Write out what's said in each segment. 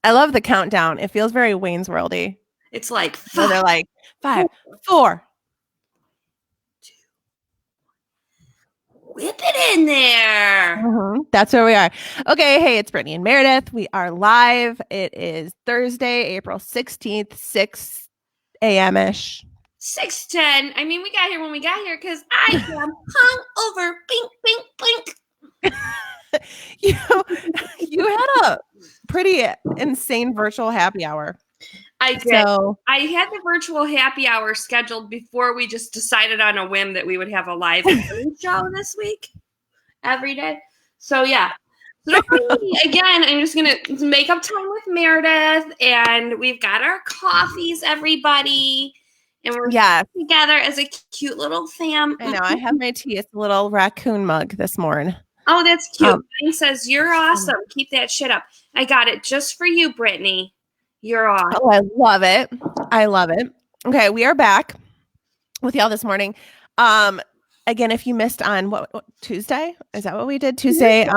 I love the countdown. It feels very Wayne's Worldy. It's like Where they're like 5, 4. Whip it in there. That's where we are. Okay. Hey, it's Brittany and Meredith. We are live. It is Thursday, April 16th, 6 a.m. ish. 6:10. I mean, we got here when we got here because I am hung over. Bink, bink, blink. You had a pretty insane virtual happy hour. I did. So, I had the virtual happy hour scheduled before we just decided on a whim that we would have a live show this week every day. So, yeah. So again, I'm just going to make up time with Meredith, and we've got our coffees, everybody. And we're together as a cute little fam. I know. I have my tea. It's a little raccoon mug this morning. Oh, that's cute. Mine says, "You're awesome. Keep that shit up." I got it just for you, Brittany. You're awesome. Oh, I love it. I love it. Okay, we are back with y'all this morning. Again, if you missed on what Tuesday, is that what we did? Tuesday,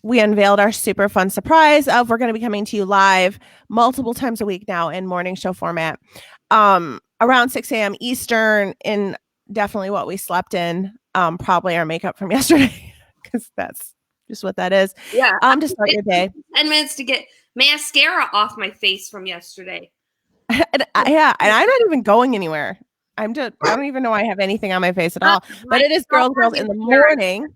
we unveiled our super fun surprise of we're going to be coming to you live multiple times a week now in morning show format. Around 6 a.m. Eastern, in definitely what we slept in. Probably our makeup from yesterday, because that's just what that is. Yeah. To start your day. 10 minutes to get mascara off my face from yesterday. And I'm not even going anywhere. I don't even know I have anything on my face at all. But it is girls in the morning.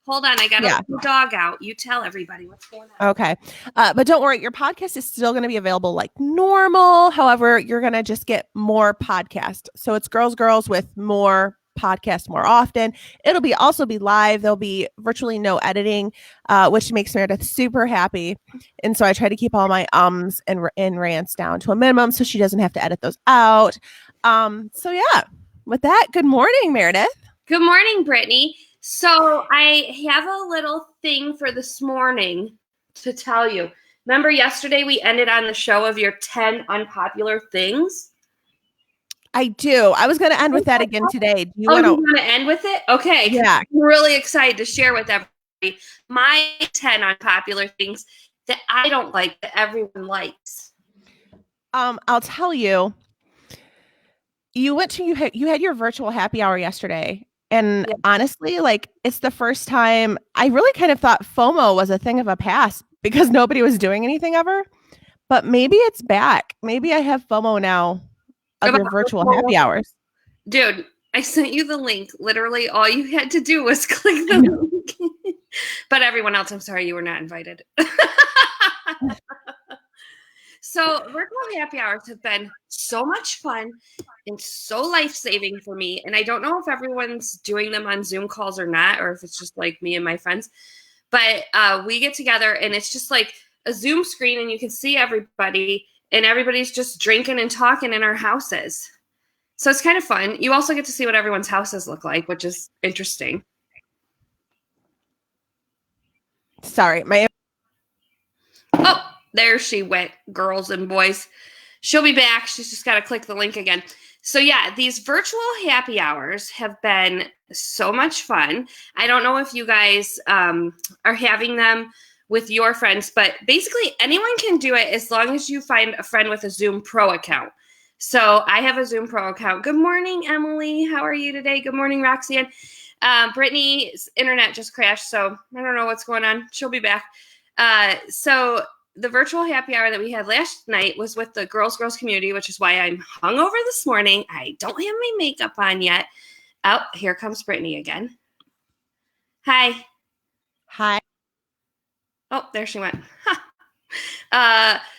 Hold on, I got to let the dog out. You tell everybody what's going on. Okay. But don't worry, your podcast is still going to be available like normal. However, you're going to just get more podcast. So it's girls with more podcast more often. It'll also be live. There'll be virtually no editing, which makes Meredith super happy. And so I try to keep all my ums and rants down to a minimum so she doesn't have to edit those out. So yeah, with that, good morning, Meredith. Good morning, Brittany. So I have a little thing for this morning to tell you. Remember yesterday we ended on the show of your 10 unpopular things? I do. I was going to end with that again today. You want to end with it? Okay. Yeah. I'm really excited to share with everybody my 10 unpopular things that I don't like that everyone likes. I'll tell you. You had your virtual happy hour yesterday. And honestly, like it's the first time I really kind of thought FOMO was a thing of a past because nobody was doing anything ever. But maybe it's back. Maybe I have FOMO now of your virtual happy hours. Dude, I sent you the link. Literally, all you had to do was click the link. But everyone else, I'm sorry, you were not invited. So virtual happy hours have been so much fun and so life-saving for me. And I don't know if everyone's doing them on Zoom calls or not, or if it's just like me and my friends. But we get together and it's just like a Zoom screen and you can see everybody and everybody's just drinking and talking in our houses. So it's kind of fun. You also get to see what everyone's houses look like, which is interesting. Sorry, Oh, there she went, girls and boys. She'll be back. She's just got to click the link again. So yeah, these virtual happy hours have been so much fun. I don't know if you guys are having them with your friends, but basically anyone can do it as long as you find a friend with a Zoom Pro account. So I have a Zoom Pro account. Good morning, Emily. How are you today? Good morning, Roxanne. Brittany's internet just crashed, so I don't know what's going on. She'll be back. So the virtual happy hour that we had last night was with the girls community, which is why I'm hungover this morning. I don't have my makeup on yet. Oh, here comes Brittany again. Hi. Hi. Oh, there she went.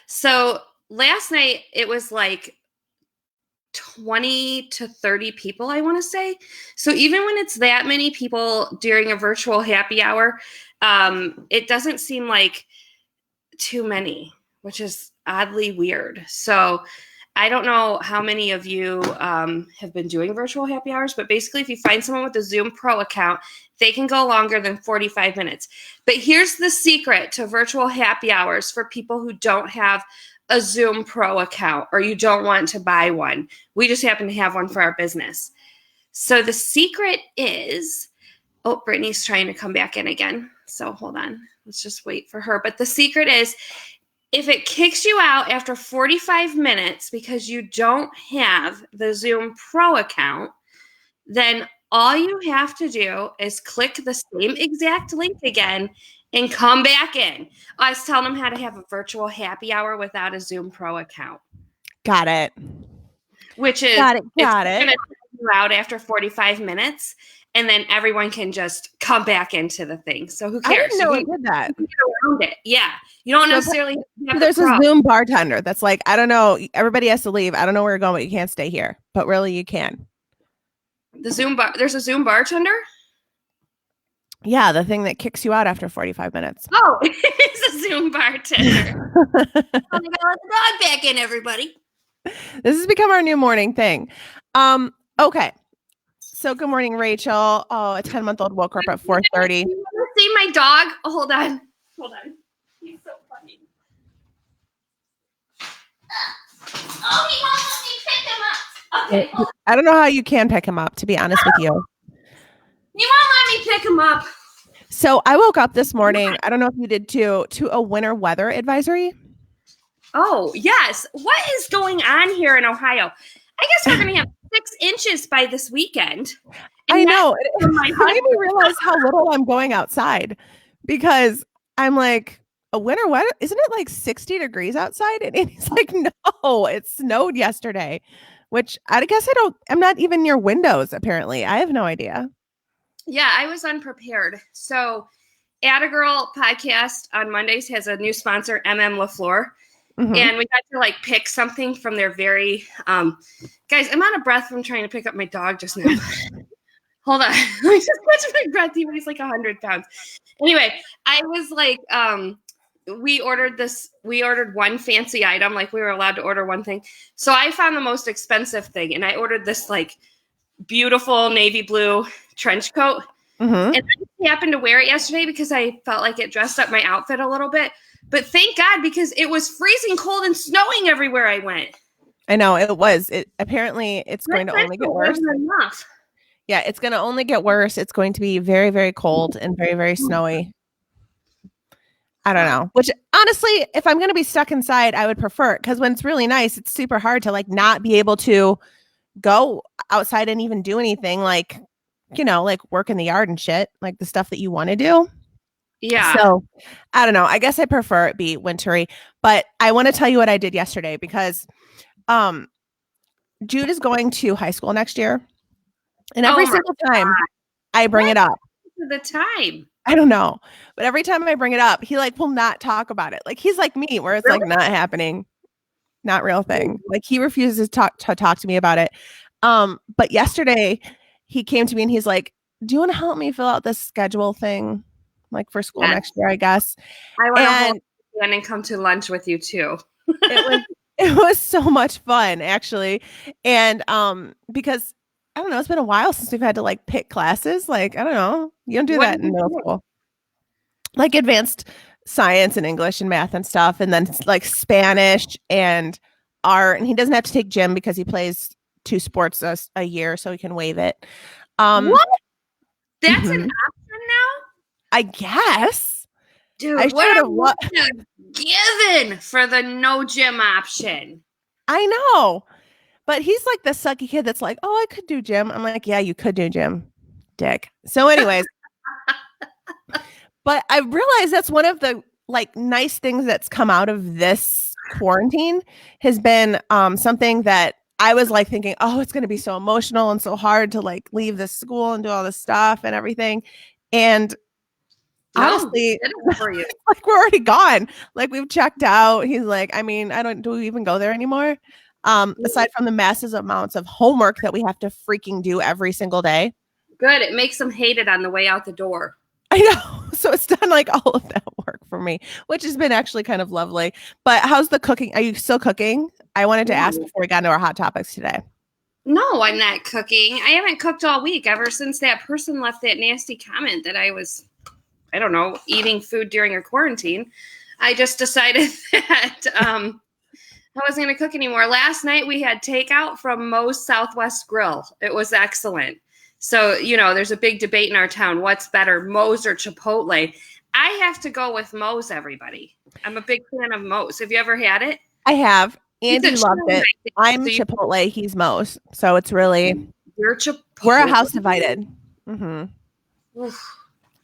So last night it was like 20 to 30 people, I want to say. So even when it's that many people during a virtual happy hour, it doesn't seem like too many, which is oddly weird. So I don't know how many of you have been doing virtual happy hours, but basically if you find someone with a Zoom Pro account, they can go longer than 45 minutes. But here's the secret to virtual happy hours for people who don't have a Zoom Pro account or you don't want to buy one. We just happen to have one for our business. So the secret is, oh, Brittany's trying to come back in again. So hold on. Let's just wait for her. But the secret is if it kicks you out after 45 minutes because you don't have the Zoom Pro account, then all you have to do is click the same exact link again and come back in. I was telling them how to have a virtual happy hour without a Zoom Pro account. Got it. Which is got it. Going to take you out after 45 minutes, and then everyone can just come back into the thing. So who cares? I didn't know it did that. You can get around it. Yeah. You don't necessarily have There's a Zoom bartender that's like, I don't know, everybody has to leave. I don't know where you're going, but you can't stay here. But really, you can. There's a Zoom bartender? Yeah, the thing that kicks you out after 45 minutes. Oh, it's a Zoom bartender. I'm going to let the dog back in, everybody. This has become our new morning thing. Okay. So good morning, Rachel. Oh, a 10-month-old woke up at 4:30. You want to see my dog? Oh, hold on. He's so funny. Oh, he won't let me pick him up. Okay. I don't know how you can pick him up, to be honest with you. You won't let me pick him up. So I woke up this morning, I don't know if you did too, to a winter weather advisory. Oh, yes. What is going on here in Ohio? I guess we're going to have 6 inches by this weekend. I know. It made me realize how little I'm going outside, because I'm like, a winter weather, isn't it like 60 degrees outside? And he's like, no, it snowed yesterday, which I guess I'm not even near windows, apparently. I have no idea. Yeah, I was unprepared. So Atta Girl podcast on Mondays has a new sponsor, LaFleur. Mm-hmm. And we got to like pick something from their very, guys, I'm out of breath from trying to pick up my dog just now. Hold on. Let me just catch my breath. He weighs like 100 pounds. Anyway, I was like, we ordered one fancy item. Like we were allowed to order one thing. So I found the most expensive thing, and I ordered this like beautiful navy blue trench coat. Mm-hmm. And I just happened to wear it yesterday because I felt like it dressed up my outfit a little bit. But thank God, because it was freezing cold and snowing everywhere I went. I know it was. Apparently it's going to only get worse. Enough. Yeah, it's going to only get worse. It's going to be very, very cold and very, very snowy. I don't know. Which honestly, if I'm going to be stuck inside, I would prefer it, because when it's really nice, it's super hard to like not be able to go outside and even do anything, like, you know, like work in the yard and shit, like the stuff that you want to do. Yeah. So I don't know. I guess I prefer it be wintry, but I want to tell you what I did yesterday, because Jude is going to high school next year. And every single time I bring it up, the time, I don't know, but every time I bring it up, he like will not talk about it. Like he's like me, where it's like not happening, not real thing. Like he refuses to talk to me about it. But yesterday he came to me and he's like, "Do you want to help me fill out this schedule thing, like for school next year? I guess I want to hold you and come to lunch with you too." It was so much fun, actually, and because I don't know, it's been a while since we've had to like pick classes. Like, I don't know. You don't do that in middle school. Like advanced science and English and math and stuff. And then like Spanish and art. And he doesn't have to take gym because he plays 2 sports a year, so he can waive it. What? That's an option now? I guess. Dude, what given for the no gym option? I know. But he's like the sucky kid that's like, "Oh, I could do gym." I'm like, "Yeah, you could do gym, dick." So anyways, but I realized that's one of the like nice things that's come out of this quarantine has been something that I was like thinking, "Oh, it's going to be so emotional and so hard to like leave this school and do all this stuff and everything." And honestly, like we're already gone. Like we've checked out. He's like, I mean, do we even go there anymore? Aside from the massive amounts of homework that we have to freaking do every single day. Good. It makes them hate it on the way out the door. I know. So it's done like all of that work for me, which has been actually kind of lovely. But how's the cooking? Are you still cooking? I wanted to ask before we got into our hot topics today. No, I'm not cooking. I haven't cooked all week ever since that person left that nasty comment that I was, I don't know, eating food during a quarantine. I just decided that I wasn't going to cook anymore. Last night we had takeout from Moe's Southwest Grill. It was excellent. So, you know, there's a big debate in our town. What's better, Moe's or Chipotle? I have to go with Moe's, everybody. I'm a big fan of Moe's. Have you ever had it? I have. Andy It's a loved chili, it. I think. I'm So you- Chipotle. He's Moe's. So it's really, You're Chipotle. we're a house divided. hmm Oof.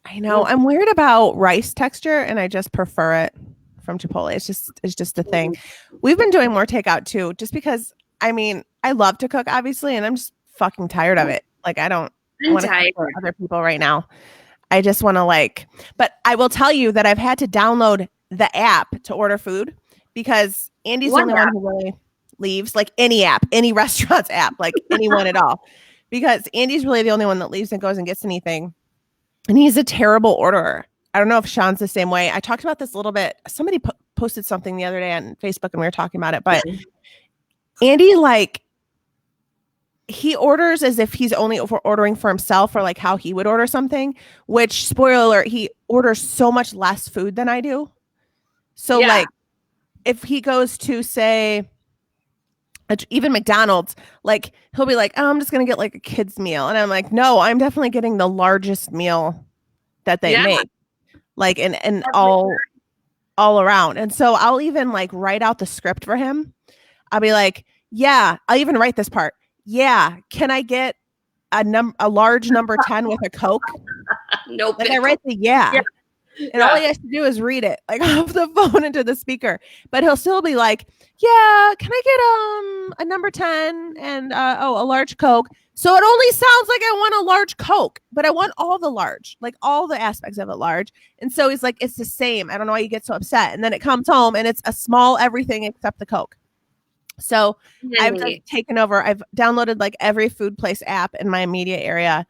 I know. I'm weird about rice texture, and I just prefer it from Chipotle. It's just a thing. We've been doing more takeout too, just because. I mean, I love to cook, obviously, and I'm just fucking tired of it. Like, I don't I'm want to tired. cook for other people right now. I just want to but I will tell you that I've had to download the app to order food because Andy's What the only one who really leaves, like any app, any restaurant's app, like anyone at all. Because Andy's really the only one that leaves and goes and gets anything. And he's a terrible orderer. I don't know if Sean's the same way. I talked about this a little bit. Somebody posted something the other day on Facebook and we were talking about it. But Andy, he orders as if he's only ordering for himself or like how he would order something, which, spoiler alert, he orders so much less food than I do. So like if he goes to say even McDonald's, like he'll be like, oh, I'm just going to get like a kid's meal. And I'm like, no, I'm definitely getting the largest meal that they make, like, and all around. And so I'll even like write out the script for him. I'll be like, yeah, I'll even write this part. Yeah. Can I get a large number 10 with a Coke? Nope. Like I write the yeah. And all he has to do is read it like off the phone into the speaker. But he'll still be like, yeah, can I get a number 10 and a large Coke? So it only sounds like I want a large Coke, but I want all the large, like all the aspects of it large. And so he's like, it's the same. I don't know why you get so upset. And then it comes home and it's a small everything except the Coke. So I've just taken over. I've downloaded like every food place app in my immediate area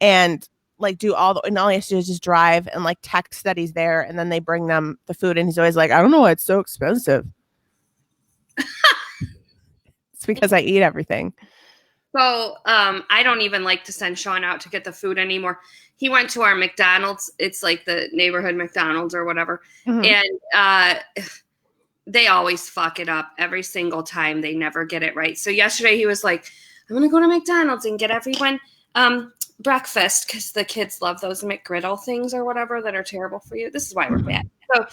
and like do and all he has to do is just drive and like text that he's there. And then they bring them the food. And he's always like, I don't know why it's so expensive. It's because I eat everything. So I don't even like to send Sean out to get the food anymore. He went to our McDonald's. It's like the neighborhood McDonald's or whatever. Mm-hmm. And they always fuck it up every single time. They never get it right. So yesterday he was like, I'm going to go to McDonald's and get everyone breakfast because the kids love those McGriddle things or whatever that are terrible for you. This is why we're bad. So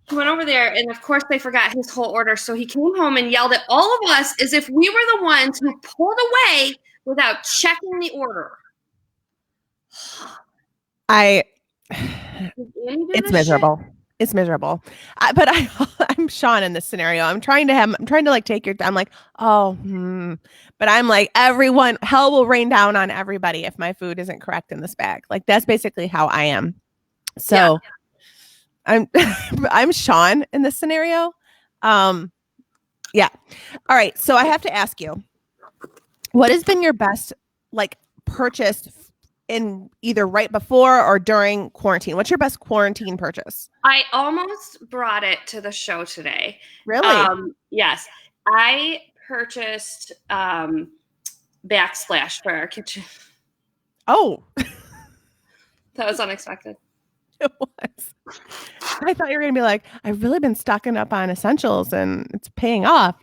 he went over there, and of course they forgot his whole order. So he came home and yelled at all of us as if we were the ones who pulled away without checking the order. It's miserable. Shit? It's miserable. But I'm Sean in this scenario. I'm trying to like take your. I'm like, but I'm like, hell will rain down on everybody if my food isn't correct in this bag. Like that's basically how I am. So I'm Sean in this scenario. Yeah. All right. So I have to ask you, what has been your best like purchase in either right before or during quarantine? What's your best quarantine purchase? I almost brought it to the show today. Really? Yes. I purchased backsplash for our kitchen. Oh. That was unexpected. It was. I thought you were going to be like, I've really been stocking up on essentials and it's paying off.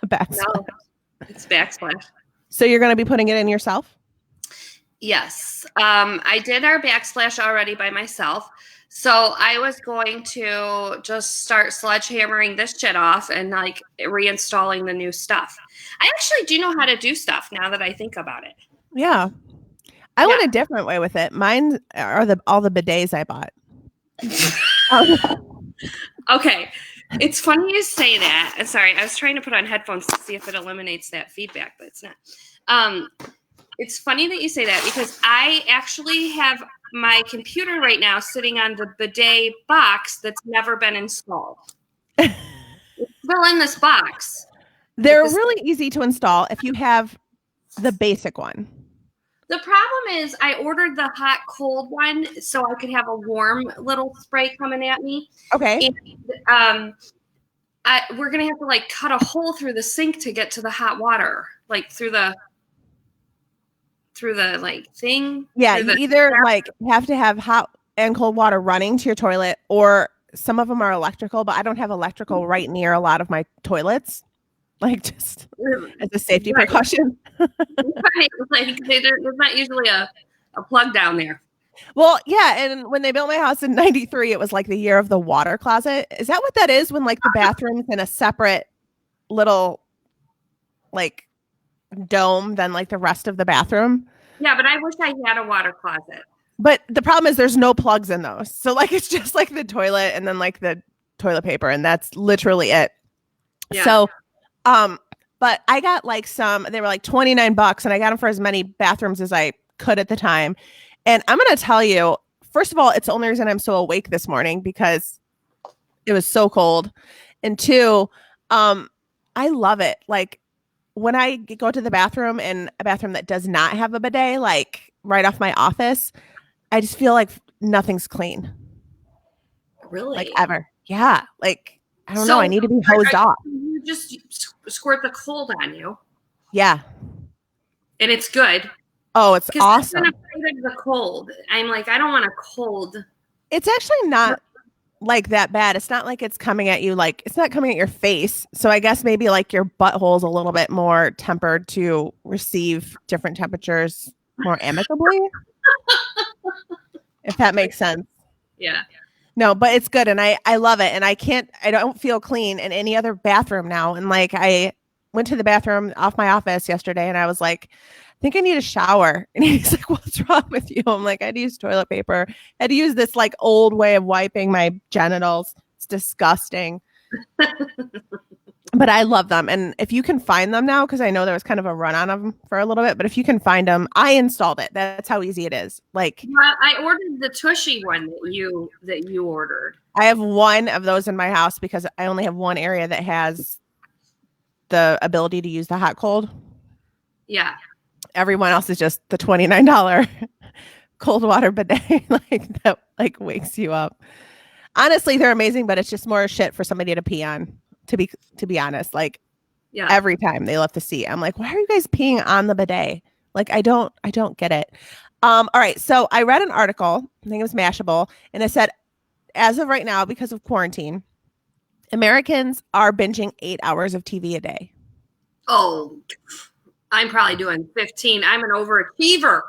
Backsplash. No, it's backsplash. So you're going to be putting it in yourself? Yes. I did our backsplash already by myself. So I was going to just start sledgehammering this shit off and like reinstalling the new stuff. I actually do know how to do stuff now that I think about it. Yeah. I went a different way with it. Mine are all the bidets I bought. Okay. It's funny you say that. Sorry, I was trying to put on headphones to see if it eliminates that feedback, but it's not. It's funny that you say that because I actually have my computer right now sitting on the bidet box that's never been installed. It's still in this box. They're really easy to install if you have the basic one. The problem is I ordered the hot cold one so I could have a warm little spray coming at me. Okay. And we're going to have to like cut a hole through the sink to get to the hot water, like through the like thing. Yeah, you either like have to have hot and cold water running to your toilet, or some of them are electrical, but I don't have electrical right near a lot of my toilets. Like just as a safety precaution. Right. Like there's not usually a plug down there. Well, yeah, and when they built my house in 93, it was like the year of the water closet. Is that what that is when like the bathroom's in a separate little like dome than like the rest of the bathroom? Yeah, but I wish I had a water closet. But the problem is there's no plugs in those. So like it's just like the toilet and then like the toilet paper and that's literally it. Yeah. So but I got like they were like $29 and I got them for as many bathrooms as I could at the time. And I'm going to tell you, first of all, it's the only reason I'm so awake this morning because it was so cold. And two, I love it. Like when I go to the bathroom in a bathroom that does not have a bidet, like right off my office, I just feel like nothing's clean. Really? Like ever. Yeah. Like, I don't know. I need to be hosed off. You just squirt the cold on you. Yeah. And it's good. Oh, it's awesome. I'm afraid of the cold. I'm like, I don't want a cold. It's actually not like that bad. It's not like it's coming at you like it's not coming at your face. So I guess maybe like your butthole's a little bit more tempered to receive different temperatures more amicably. If that makes sense. Yeah. No, but it's good and I love it. And I don't feel clean in any other bathroom now. And like I went to the bathroom off my office yesterday and I was like, I think I need a shower. And he's like, what's wrong with you? I'm like, I had to use toilet paper. I had to use this like old way of wiping my genitals. It's disgusting. But I love them. And if you can find them now, because I know there was kind of a run on them for a little bit, but if you can find them, I installed it. That's how easy it is. Like I ordered the Tushy one that you ordered. I have one of those in my house because I only have one area that has the ability to use the hot cold. Yeah. Everyone else is just the $29 cold water bidet like that like wakes you up. Honestly, they're amazing, but it's just more shit for somebody to pee on. To be honest, like every time they left the seat, I'm like, why are you guys peeing on the bidet? Like, I don't get it. All right. So I read an article, I think it was Mashable, and it said, as of right now, because of quarantine, Americans are binging 8 hours of TV a day. Oh, I'm probably doing 15. I'm an overachiever.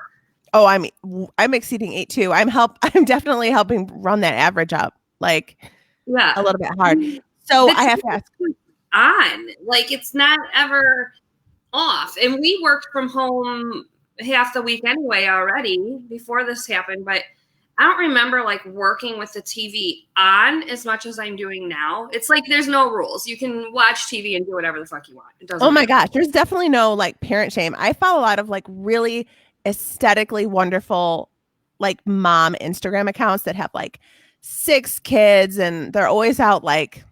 Oh, I'm exceeding 8 too. I'm definitely helping run that average up, like a little bit hard. So I have to ask. On, like it's not ever off, and we worked from home half the week anyway already before this happened. But I don't remember like working with the TV on as much as I'm doing now. It's like there's no rules. You can watch TV and do whatever the fuck you want. It doesn't. Oh my gosh, there's definitely no like parent shame. I follow a lot of like really aesthetically wonderful like mom Instagram accounts that have like 6 kids and they're always out like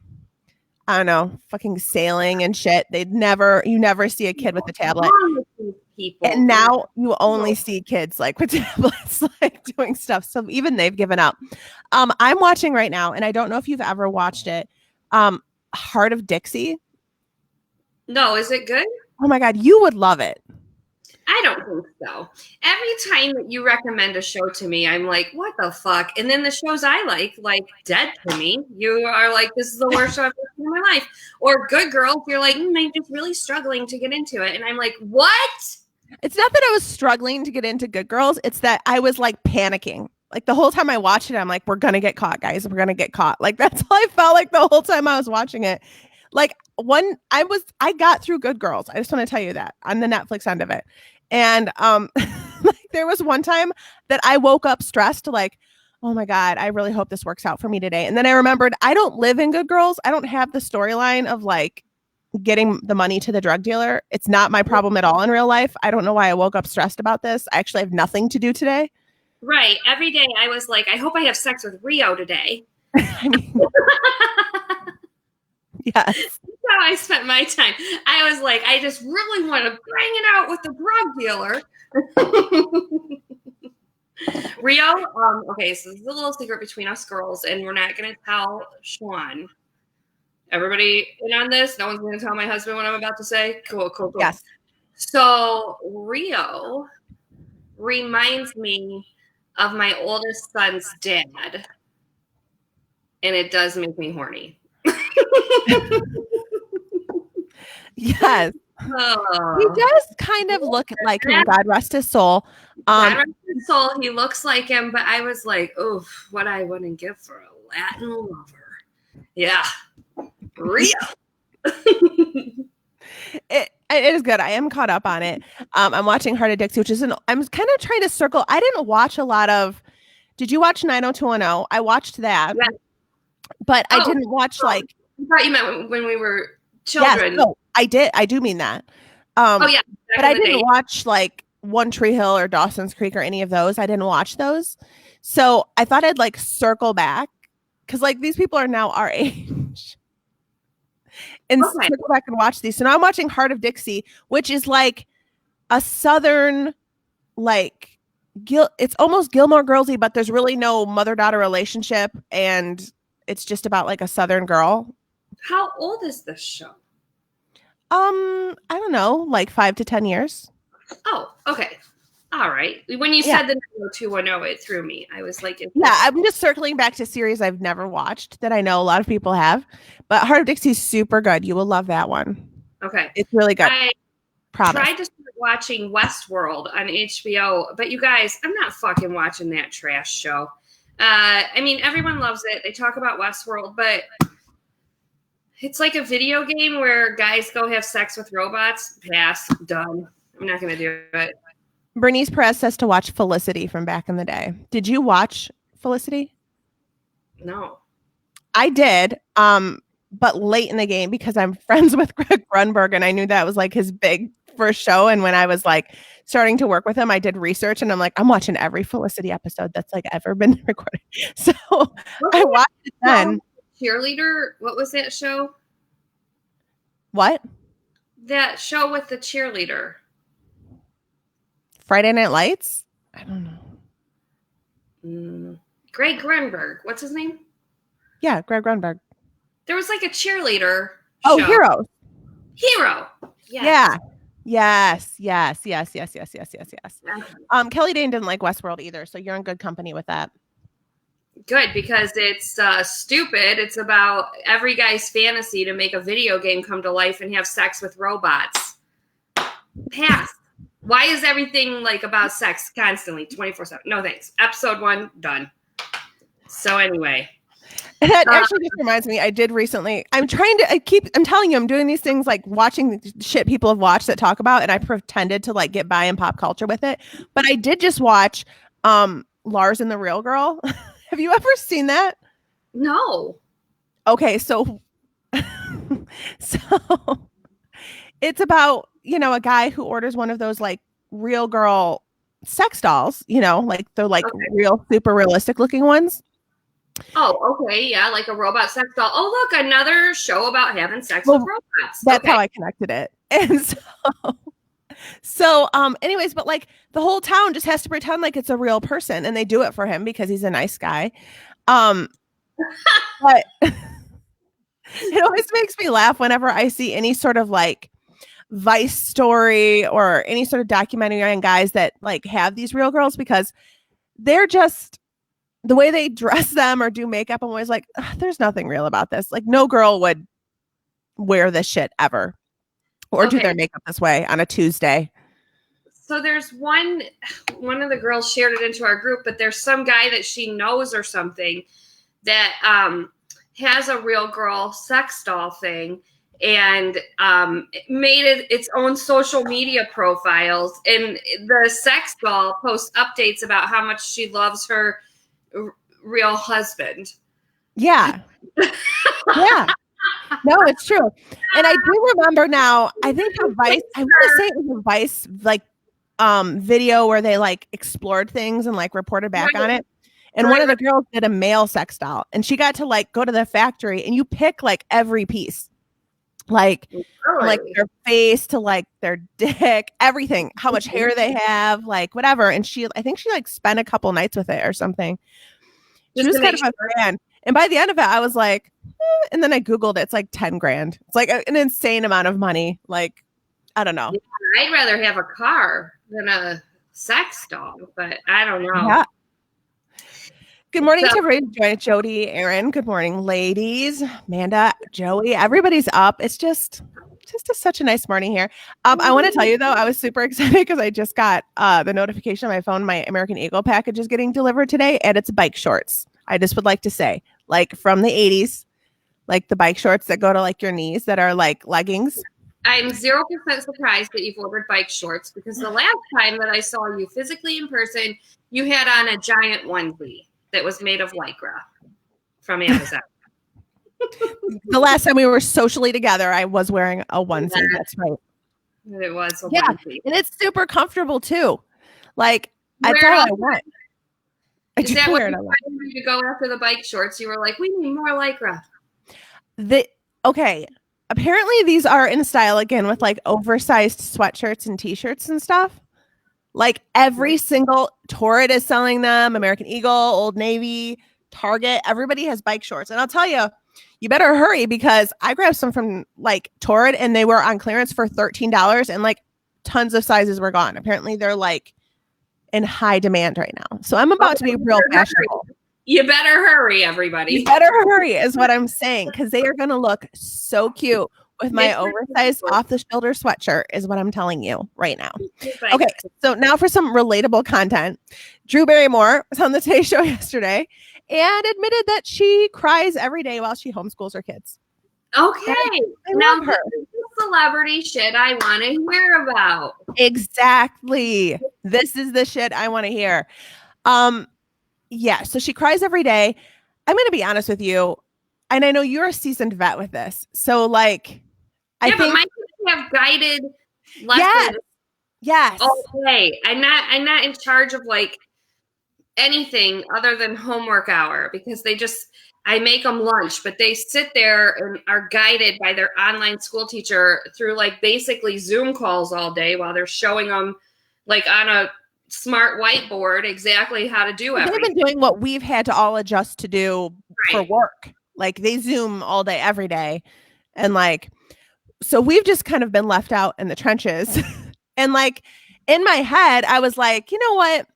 I don't know, fucking sailing and shit. You never see a kid with a tablet. And now you only see kids like with tablets, like doing stuff. So even they've given up. I'm watching right now, and I don't know if you've ever watched it. Heart of Dixie. No, is it good? Oh my God, you would love it. I don't think so. Every time that you recommend a show to me, I'm like, what the fuck? And then the shows I like Dead to Me, you are like, this is the worst show I've ever seen in my life. Or Good Girls, you're like, I'm just really struggling to get into it. And I'm like, what? It's not that I was struggling to get into Good Girls. It's that I was like panicking. Like the whole time I watched it, I'm like, we're going to get caught, guys. We're going to get caught. Like that's how I felt like the whole time I was watching it. Like I got through Good Girls. I just want to tell you that on the Netflix end of it. And like there was one time that I woke up stressed, like, oh my God, I really hope this works out for me today. And then I remembered I don't live in Good Girls. I don't have the storyline of like getting the money to the drug dealer. It's not my problem at all in real life. I don't know why I woke up stressed about this. I actually have nothing to do today. Right. Every day I was like, I hope I have sex with Rio today. I mean, yes. That's how I spent my time. I was like, I just really want to bang it out with the drug dealer. Rio, okay, so this is a little secret between us girls, and we're not going to tell Sean. Everybody in on this? No one's going to tell my husband what I'm about to say? Cool. Yes. So Rio reminds me of my oldest son's dad, and it does make me horny. Yes. He Oh. does kind of look like him. God rest his soul. God rest his soul. He looks like him, but I was like, oh, what I wouldn't give for a Latin lover. Yeah. Real. It is good. I am caught up on it. I'm watching Heart of Dixie, which is I'm kind of trying to circle. I didn't watch a lot of. Did you watch 90210? I watched that, Yeah. but I didn't watch I thought you meant when we were children. Yes, no, I did. I do mean that. Yeah, but I didn't watch like One Tree Hill or Dawson's Creek or any of those. I didn't watch those, so I thought I'd like circle back because like these people are now our age. And circle back and watch these. So now I'm watching Heart of Dixie, which is like a Southern, like it's almost Gilmore Girlsy, but there's really no mother-daughter relationship, and it's just about like a Southern girl. How old is this show? I don't know, like 5 to 10 years. Oh, okay. All right. When you said the 90210, it threw me. I was like, I'm just circling back to series I've never watched that I know a lot of people have. But Heart of Dixie is super good. You will love that one. Okay. It's really good. I tried to start watching Westworld on HBO, but you guys, I'm not fucking watching that trash show. I mean, everyone loves it. They talk about Westworld, but it's like a video game where guys go have sex with robots. Pass. Done. I'm not going to do it. Bernice Perez says to watch Felicity from back in the day. Did you watch Felicity? No. I did, but late in the game because I'm friends with Greg Grunberg, and I knew that was like his big first show. And when I was like starting to work with him, I did research, and I'm like, I'm watching every Felicity episode that's like ever been recorded. So I watched it then. Cheerleader? What was that show? What? That show with the cheerleader. Friday Night Lights? I don't know. Greg Grunberg. What's his name? Yeah, Greg Grunberg. There was like a cheerleader show. Hero. Yes. Yeah. Yes. Kelly Dane didn't like Westworld either, so you're in good company with that. Good, because it's stupid. It's about every guy's fantasy to make a video game come to life and have sex with robots. Pass. Why is everything like about sex constantly 24/7? No thanks. Episode 1 done. So anyway, that actually just reminds me. I did recently. I'm telling you, I'm doing these things like watching shit people have watched that talk about, and I pretended to like get by in pop culture with it. But I did just watch Lars and the Real Girl. Have you ever seen that? No. Okay, so it's about, a guy who orders one of those like real girl sex dolls, like they're like real super realistic looking ones. Oh, okay. Yeah, like a robot sex doll. Oh, look, another show about having sex with robots. That's how I connected it. And so anyways, but like the whole town just has to pretend like it's a real person, and they do it for him because he's a nice guy. But it always makes me laugh whenever I see any sort of like Vice story or any sort of documentary on guys that like have these real girls, because they're just the way they dress them or do makeup. I'm always like, there's nothing real about this. Like no girl would wear this shit ever or do their makeup this way on a Tuesday. So there's one of the girls shared it into our group, but there's some guy that she knows or something that has a real girl sex doll thing, and made it its own social media profiles. And the sex doll posts updates about how much she loves her real husband. Yeah. Yeah. No, it's true. And I do remember now, I think the Vice, I want to say it was a Vice like video where they like explored things and like reported back on it. And one of the girls did a male sex doll, and she got to like go to the factory, and you pick like every piece. Like their face to like their dick, everything, how much hair they have, like whatever. And I think she like spent a couple nights with it or something. She was kind of a fan. And by the end of it, I was like, and then I Googled it. It's like 10 grand. It's like an insane amount of money. Like, I don't know. Yeah, I'd rather have a car than a sex doll, but I don't know. Yeah. Good morning to everybody joining. Jody, Aaron. Good morning, ladies. Amanda, Joey. Everybody's up. It's just just such a nice morning here. I want to tell you though, I was super excited because I just got the notification on my phone. My American Eagle package is getting delivered today, and it's bike shorts. I just would like to say, like from the 80s, like the bike shorts that go to like your knees that are like leggings. I'm 0% surprised that you've ordered bike shorts because the last time that I saw you physically in person, you had on a giant onesie that was made of Lycra from Amazon. The last time we were socially together, I was wearing a onesie. That's right. It was a Yeah, onesie. and it's super comfortable too. Like that's all I want. Is that what you wanted to go after the bike shorts? You were like, we need more Lycra. Okay. Apparently these are in style again with like oversized sweatshirts and t-shirts and stuff. Like every single Torrid is selling them, American Eagle, Old Navy, Target, everybody has bike shorts. And I'll tell you, you better hurry because I grabbed some from like Torrid and they were on clearance for $13 and like tons of sizes were gone. Apparently they're like in high demand right now. So I'm about to be real fashionable. You better hurry, everybody. You better hurry is what I'm saying because they are going to look so cute with my oversized off-the-shoulder sweatshirt is what I'm telling you right now. Okay, so now for some relatable content. Drew Barrymore was on the Today Show yesterday and admitted that she cries every day while she homeschools her kids. Okay. I love her. This is celebrity shit I want to hear about. Exactly. This is the shit I want to hear. Yeah, so she cries every day. I'm going to be honest with you, and I know you're a seasoned vet with this. So, like, I think but my kids have guided lessons. Yes. Okay. I'm not in charge of like anything other than homework hour because I make them lunch, but they sit there and are guided by their online school teacher through like basically Zoom calls all day while they're showing them like on a smart whiteboard exactly how to do everything. They've been doing what we've had to all adjust to do for work. Like they Zoom all day, every day. And like, so we've just kind of been left out in the trenches. And like in my head, I was like, you know what?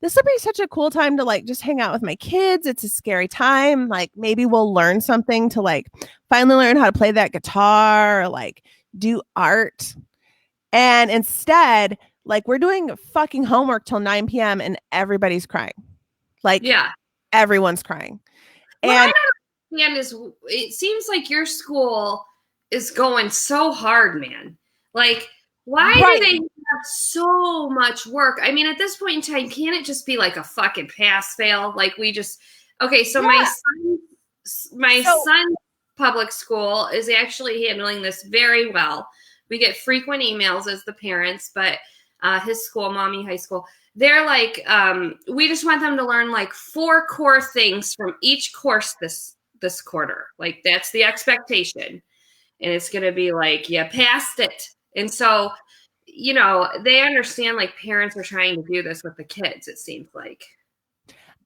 This would be such a cool time to like just hang out with my kids. It's a scary time. Like maybe we'll learn something to like finally learn how to play that guitar or like do art. And instead, like we're doing fucking homework till 9 p.m. and everybody's crying. Like everyone's crying. What I don't understand is it seems like your school is going so hard, man. Like why do they have so much work? I mean, at this point in time, can't it just be like a fucking pass fail? Like we just so my son's public school is actually handling this very well. We get frequent emails as the parents, but his school, Mommy High School, they're like, we just want them to learn like 4 core things from each course this quarter. Like that's the expectation. And it's going to be like, you passed it. And so, you know, they understand like parents are trying to do this with the kids, it seems like.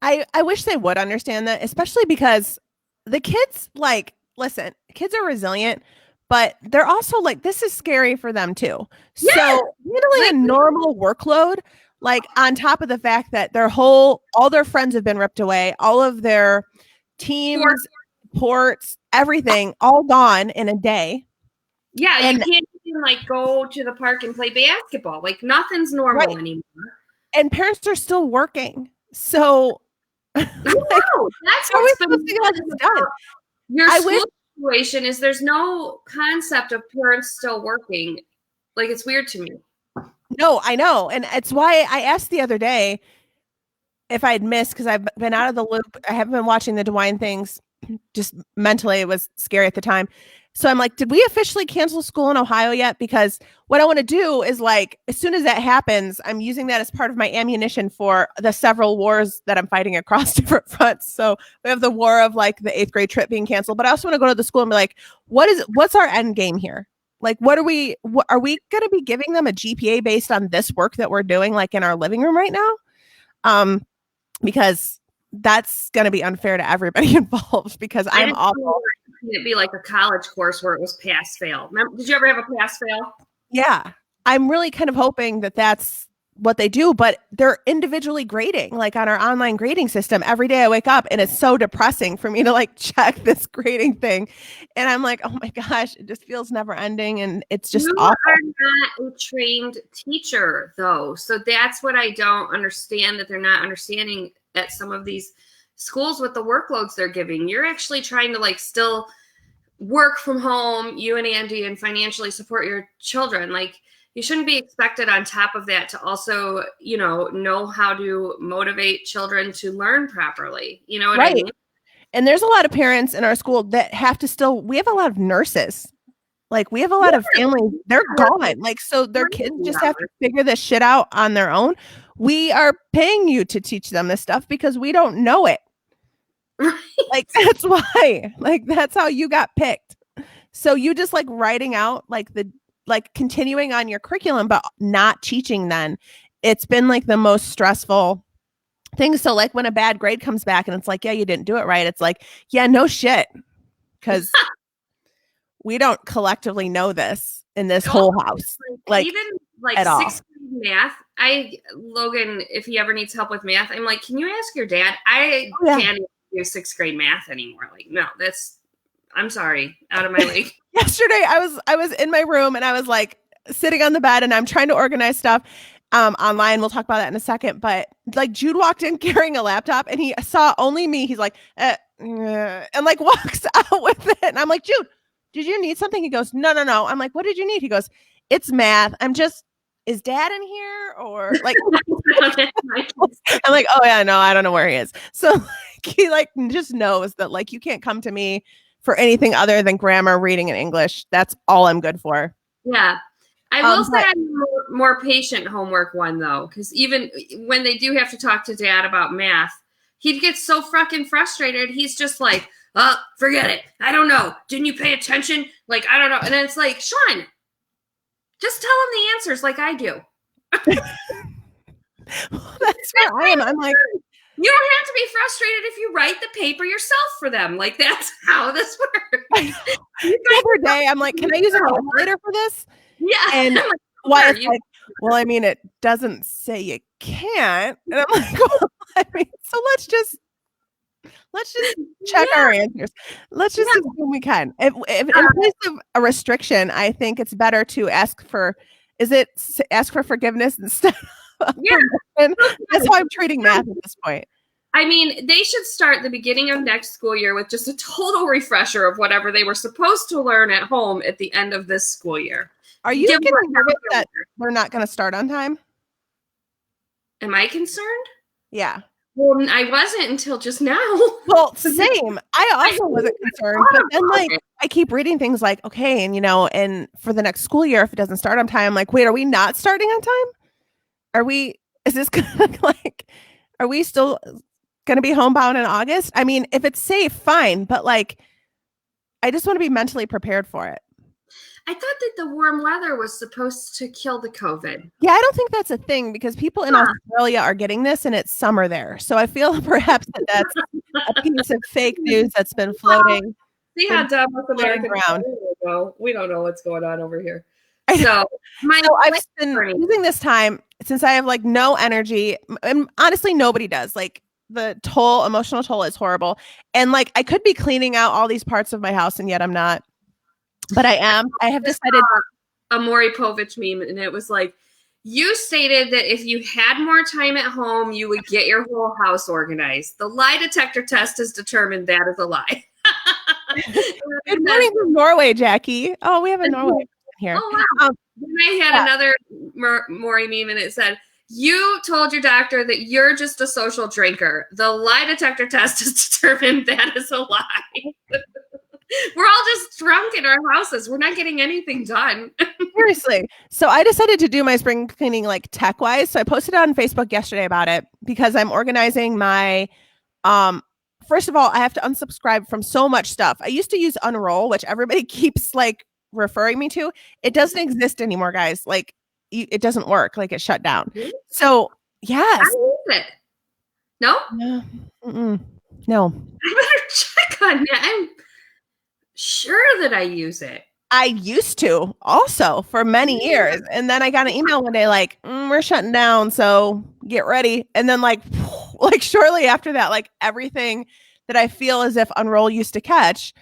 I wish they would understand that, especially because the kids, like, listen, kids are resilient, but they're also like, this is scary for them too. Yes. So literally a normal workload, like on top of the fact that all their friends have been ripped away, all of their teams, ports, everything, all gone in a day. Yeah, and you can't even like go to the park and play basketball. Like nothing's normal anymore. And parents are still working. So that's what's supposed to get done. Your school situation is there's no concept of parents still working. Like it's weird to me. No, I know. And it's why I asked the other day if I'd missed, because I've been out of the loop. I haven't been watching the DeWine things. Just mentally, it was scary at the time. So I'm like, did we officially cancel school in Ohio yet? Because what I want to do is like, as soon as that happens, I'm using that as part of my ammunition for the several wars that I'm fighting across different fronts. So we have the war of like the 8th grade trip being canceled, but I also want to go to the school and be like, what's our end game here? Like, are we going to be giving them a GPA based on this work that we're doing like in our living room right now? Because that's going to be unfair to everybody involved because I'm awful. It'd be like a college course where it was pass fail. Did you ever have a pass fail? Yeah. I'm really kind of hoping that that's what they do, but they're individually grading, like on our online grading system. Every day I wake up and it's so depressing for me to like check this grading thing. And I'm like, oh my gosh, it just feels never ending. And it's just You awful. are not a trained teacher, though. So that's what I don't understand, that they're not understanding at some of these schools with the workloads they're giving. You're actually trying to like still work from home, you and Andy, and financially support your children. Like, you shouldn't be expected on top of that to also, know how to motivate children to learn properly. You know what I mean? And there's a lot of parents in our school that have to still, we have a lot of nurses. Like we have a lot of families, they're gone. Like, so their kids just have to figure this shit out on their own. We are paying you to teach them this stuff because we don't know it. Right. Like, that's why, like, that's how you got picked. So you just like writing out like continuing on your curriculum, but not teaching then. It's been like the most stressful thing. So like when a bad grade comes back and it's like, yeah, you didn't do it right. It's like, yeah, no shit. Because we don't collectively know this in this whole house. Like even like sixth grade math. Logan, if he ever needs help with math, I'm like, can you ask your dad? I can't do sixth grade math anymore. Like, no, I'm sorry, out of my league. Yesterday, I was in my room and I was like sitting on the bed and I'm trying to organize stuff online. We'll talk about that in a second. But like Jude walked in carrying a laptop and he saw only me. He's like, and like walks out with it. And I'm like, Jude, did you need something? He goes, no. I'm like, what did you need? He goes, it's math. Is dad in here? Or like, I'm like, oh yeah, no, I don't know where he is. So like, he like just knows that like, you can't come to me for anything other than grammar, reading, and English. That's all I'm good for. Yeah. I will say I'm more patient homework one, though, because even when they do have to talk to dad about math, he gets so fucking frustrated. He's just like, oh, forget it. I don't know. Didn't you pay attention? Like, I don't know. And then it's like, Sean, just tell him the answers like I do. Well, that's where I am. I'm like, you don't have to be frustrated if you write the paper yourself for them. Like, that's how this works. The other day, I'm like, can I use a calculator for this? Yeah. And why it's like, well, I mean, it doesn't say you can't. And I'm like, well, I mean, so let's just check our answers. Let's just assume we can. If in place of a restriction, I think it's better to ask for forgiveness instead of permission. That's how I'm treating math at this point. I mean, they should start the beginning of next school year with just a total refresher of whatever they were supposed to learn at home at the end of this school year. Are you getting nervous that we're not going to start on time? Am I concerned? Yeah. Well, I wasn't until just now. Well, same. I also wasn't concerned, but then like I keep reading things like, okay, and and for the next school year, if it doesn't start on time, I'm like, wait, are we not starting on time? Is this like, are we still going to be homebound in August? I mean, if it's safe, fine, but like, I just want to be mentally prepared for it. I thought that the warm weather was supposed to kill the COVID. Yeah, I don't think that's a thing because people in Australia are getting this and it's summer there. So I feel perhaps that's a piece of fake news that's been floating. See how dumb with American around. We don't know what's going on over here. So I've been using this time since I have like no energy. And honestly, nobody does. Like the emotional toll is horrible. And like I could be cleaning out all these parts of my house and yet I'm not. But I am. I have decided a Maury Povich meme, and it was like, you stated that if you had more time at home, you would get your whole house organized. The lie detector test has determined that is a lie. Good morning from Norway, Jackie. Oh, we have a Norway here. Oh, wow. Then I had another Maury meme, and it said, you told your doctor that you're just a social drinker. The lie detector test has determined that is a lie. We're all just drunk in our houses. We're not getting anything done. Seriously. So I decided to do my spring cleaning like tech wise. So I posted on Facebook yesterday about it because I'm organizing my, first of all, I have to unsubscribe from so much stuff. I used to use Unroll, which everybody keeps like referring me to. It doesn't exist anymore, guys. Like it doesn't work. Like it shut down. So yes. I use it. No? No. I better check on that. I'm sure that I use it. I used to also for many years. And then I got an email one day like, we're shutting down, so get ready. And then like shortly after that, like everything that I feel as if Unroll used to catch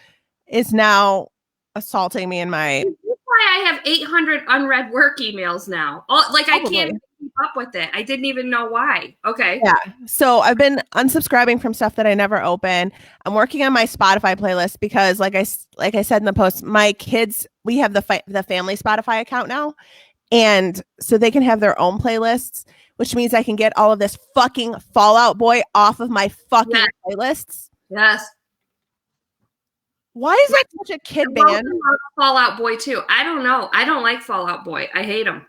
is now assaulting me in my. That's why I have 800 unread work emails now. I can't keep up with it. I didn't even know why. Okay. Yeah. So I've been unsubscribing from stuff that I never open. I'm working on my Spotify playlist because like I said in the post, my kids, we have the family Spotify account now. And so they can have their own playlists, which means I can get all of this fucking Fall Out Boy off of my fucking playlists. Yes. Why is that such a kid band? Fall Out Boy too. I don't know. I don't like Fall Out Boy. I hate him.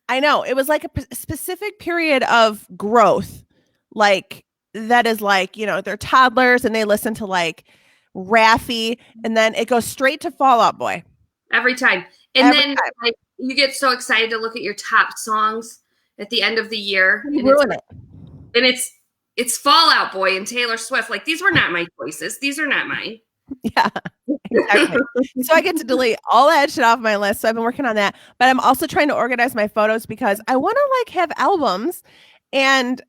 I know. It was like a specific period of growth. Like that is like, they're toddlers and they listen to like Raffi and then it goes straight to Fall Out Boy. Every time. And then like you get so excited to look at your top songs at the end of the year. You ruin it. And it's Fall Out Boy and Taylor Swift. Like these were not my choices. These are not mine. Yeah, exactly. So I get to delete all that shit off my list. So I've been working on that. But I'm also trying to organize my photos because I want to like have albums. And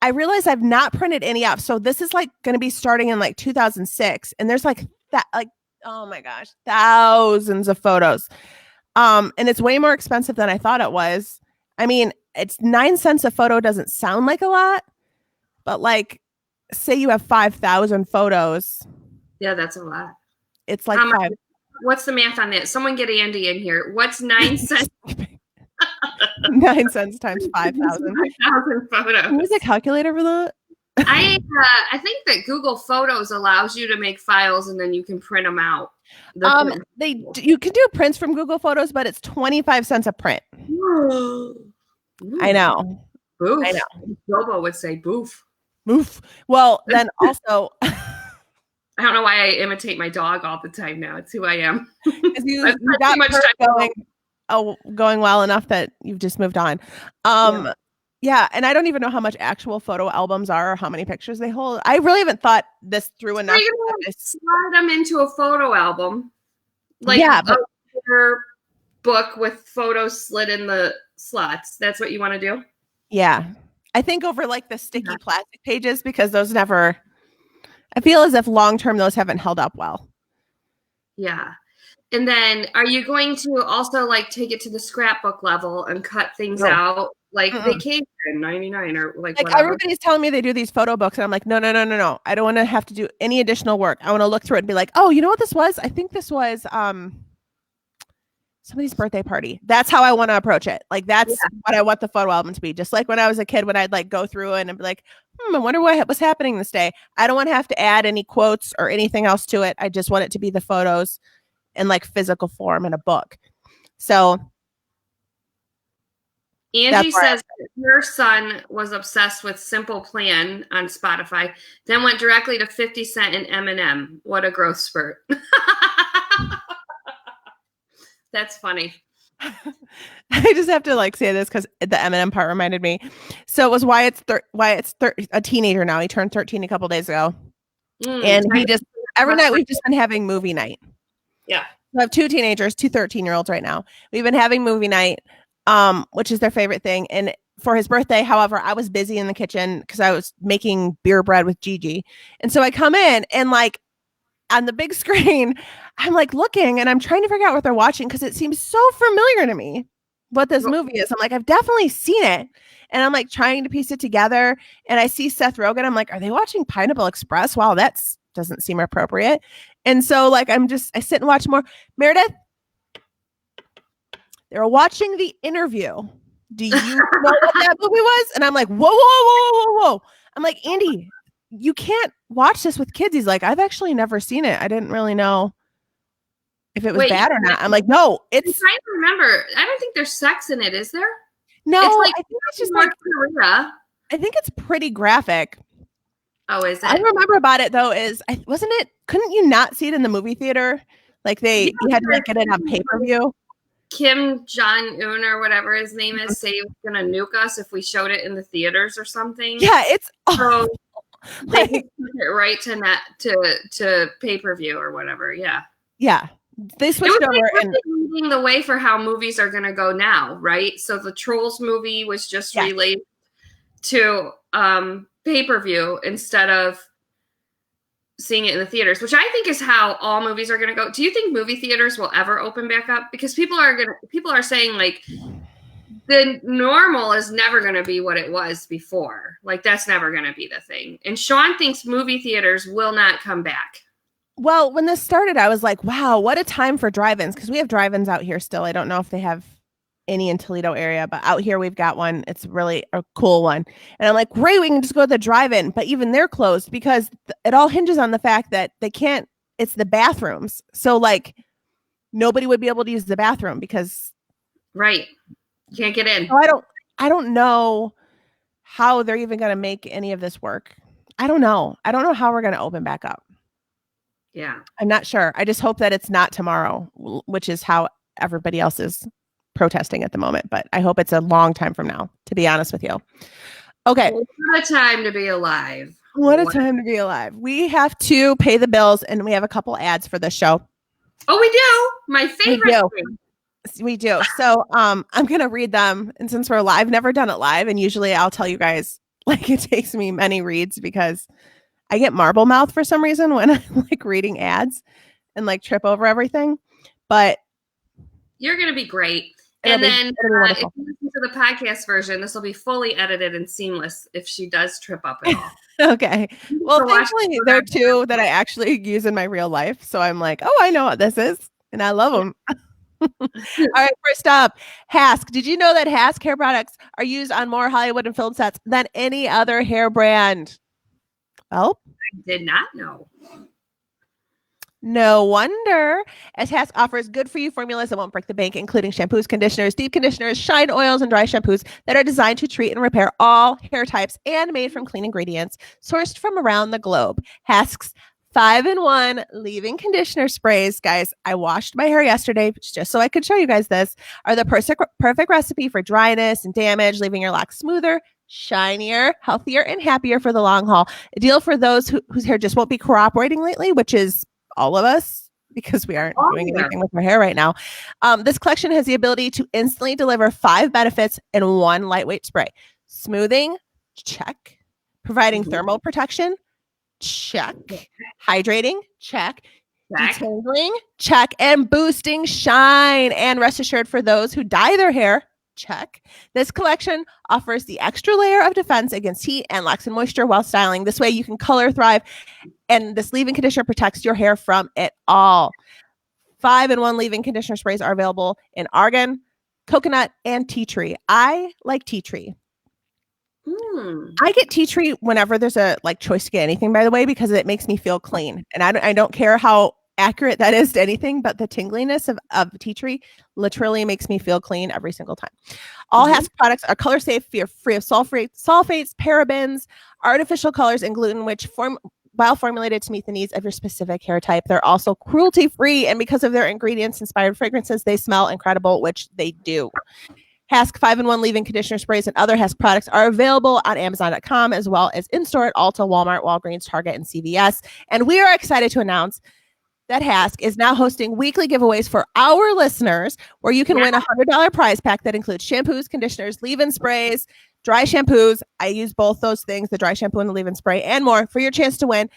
I realize I've not printed any up. So this is like going to be starting in like 2006. And there's like that, like, oh my gosh, thousands of photos. And it's way more expensive than I thought it was. I mean, it's 9 cents a photo doesn't sound like a lot, but like, say you have 5,000 photos. Yeah, that's a lot. It's like what's the math on that? Someone get Andy in here. What's 9 cents? 9 cents times 5,000. 5,000 photos. Can you use a calculator for that? I think that Google Photos allows you to make files and then you can print them out. You can do prints from Google Photos, but it's 25 cents a print. Ooh. I know. Boof. I know. Bobo would say boof. Boof. Well, then also. I don't know why I imitate my dog all the time now. It's who I am. You got going well enough that you've just moved on. Yeah, and I don't even know how much actual photo albums are or how many pictures they hold. I really haven't thought this through enough. Slide them into a photo album. Like but a book with photos slid in the slots. That's what you want to do? Yeah. I think over like the sticky plastic pages because those never... I feel as if long-term those haven't held up well. Yeah. And then are you going to also like take it to the scrapbook level and cut things out like Vacation 99 or like whatever? Everybody's telling me they do these photo books and I'm like, no. I don't want to have to do any additional work. I want to look through it and be like, oh, you know what this was? I think this was somebody's birthday party. That's how I want to approach it. Like that's what I want the photo album to be. Just like when I was a kid, when I'd like go through it and be like, I wonder what was happening this day. I don't want to have to add any quotes or anything else to it. I just want it to be the photos in like physical form in a book. So Angie says her son was obsessed with Simple Plan on Spotify, then went directly to 50 Cent and Eminem. What a growth spurt. That's funny. I just have to like say this because the Eminem part reminded me. So it was Wyatt's a teenager now. He turned 13 a couple days ago. And he just, every night we've just been having movie night. Yeah. I have 2 teenagers, 2 13-year-olds right now. We've been having movie night, which is their favorite thing. And for his birthday, however, I was busy in the kitchen because I was making beer bread with Gigi. And so I come in and like on the big screen, I'm like looking and I'm trying to figure out what they're watching because it seems so familiar to me what this movie is. I'm like, I've definitely seen it. And I'm like trying to piece it together. And I see Seth Rogen. I'm like, are they watching Pineapple Express? Wow, that doesn't seem appropriate. And so like, I sit and watch more. Meredith, they were watching The Interview. Do you know what that movie was? And I'm like, whoa. I'm like, Andy, you can't watch this with kids. He's like, I've actually never seen it. I didn't really know if it was bad or not. I'm like, no, I'm trying to remember. I don't think there's sex in it, is there? No, it's like, I think it's just like Korea. I think it's pretty graphic. Oh, is it? I remember about it though couldn't you not see it in the movie theater? Like you had to like get it on pay-per-view. Kim Jong-un or whatever his name is say he was gonna nuke us if we showed it in the theaters or something. Yeah, it's so they took it right to pay-per-view or whatever. Yeah. Yeah. They switched over and leading the way for how movies are going to go now, right? So the Trolls movie was just released to pay-per-view instead of seeing it in the theaters, which I think is how all movies are going to go. Do you think movie theaters will ever open back up? Because people are saying like the normal is never going to be what it was before. Like that's never going to be the thing. And Sean thinks movie theaters will not come back. Well, when this started, I was like, wow, what a time for drive-ins. Because we have drive-ins out here still. I don't know if they have any in Toledo area, but out here we've got one. It's really a cool one. And I'm like, great, we can just go to the drive-in. But even they're closed because it all hinges on the fact that they can't, it's the bathrooms. So like nobody would be able to use the bathroom because. Right. Can't get in. So I don't know how they're even going to make any of this work. I don't know how we're going to open back up. Yeah. I'm not sure. I just hope that it's not tomorrow, which is how everybody else is protesting at the moment. But I hope it's a long time from now, to be honest with you. Okay. What a time to be alive. What a time to be alive. We have to pay the bills and we have a couple ads for the show. Oh, we do? My favorite thing. We do. So I'm going to read them. And since we're live, I've never done it live. And usually I'll tell you guys, like, it takes me many reads because I get marble mouth for some reason when I'm like reading ads and like trip over everything. But you're going to be great. And then if you listen to the podcast version, this will be fully edited and seamless if she does trip up at all. Okay. Well, thankfully, there are two that I actually use in my real life. So I'm like, oh, I know what this is. And I love them. All right, first up, Hask. Did you know that Hask hair products are used on more Hollywood and film sets than any other hair brand? Well, I did not know. No wonder, as Hask offers good-for-you formulas that won't break the bank, including shampoos, conditioners, deep conditioners, shine oils, and dry shampoos that are designed to treat and repair all hair types and made from clean ingredients sourced from around the globe. Hask's 5-in-1 leave-in conditioner sprays, guys, I washed my hair yesterday just so I could show you guys this, are the perfect recipe for dryness and damage, leaving your locks smoother, shinier, healthier, and happier for the long haul. A deal for those whose hair just won't be cooperating lately, which is all of us, because we aren't doing anything with our hair right now. This collection has the ability to instantly deliver 5 benefits in one lightweight spray. Smoothing, check. Providing thermal protection, check. Hydrating, check. Detangling, check. And boosting shine. And rest assured, for those who dye their hair, check. This collection offers the extra layer of defense against heat and locks in moisture while styling. This way you can color thrive, and this leave-in conditioner protects your hair from it all. 5-in-1 leave-in conditioner sprays are available in argan, coconut, and tea tree. I like tea tree. I get tea tree whenever there's a choice to get anything, by the way, because it makes me feel clean. And I don't care how accurate that is to anything, but the tingliness of tea tree literally makes me feel clean every single time. All Hask products are color safe, free of sulfates, parabens, artificial colors, and gluten, which while formulated to meet the needs of your specific hair type. They're also cruelty free, and because of their ingredients inspired fragrances, they smell incredible, which they do. Hask 5-in-1 leave-in conditioner sprays and other Hask products are available on Amazon.com as well as in-store at Ulta, Walmart, Walgreens, Target, and CVS. And we are excited to announce that Hask is now hosting weekly giveaways for our listeners, where you can win a $100 prize pack that includes shampoos, conditioners, leave-in sprays, dry shampoos. I use both those things, the dry shampoo and the leave-in spray, and more for your chance to win.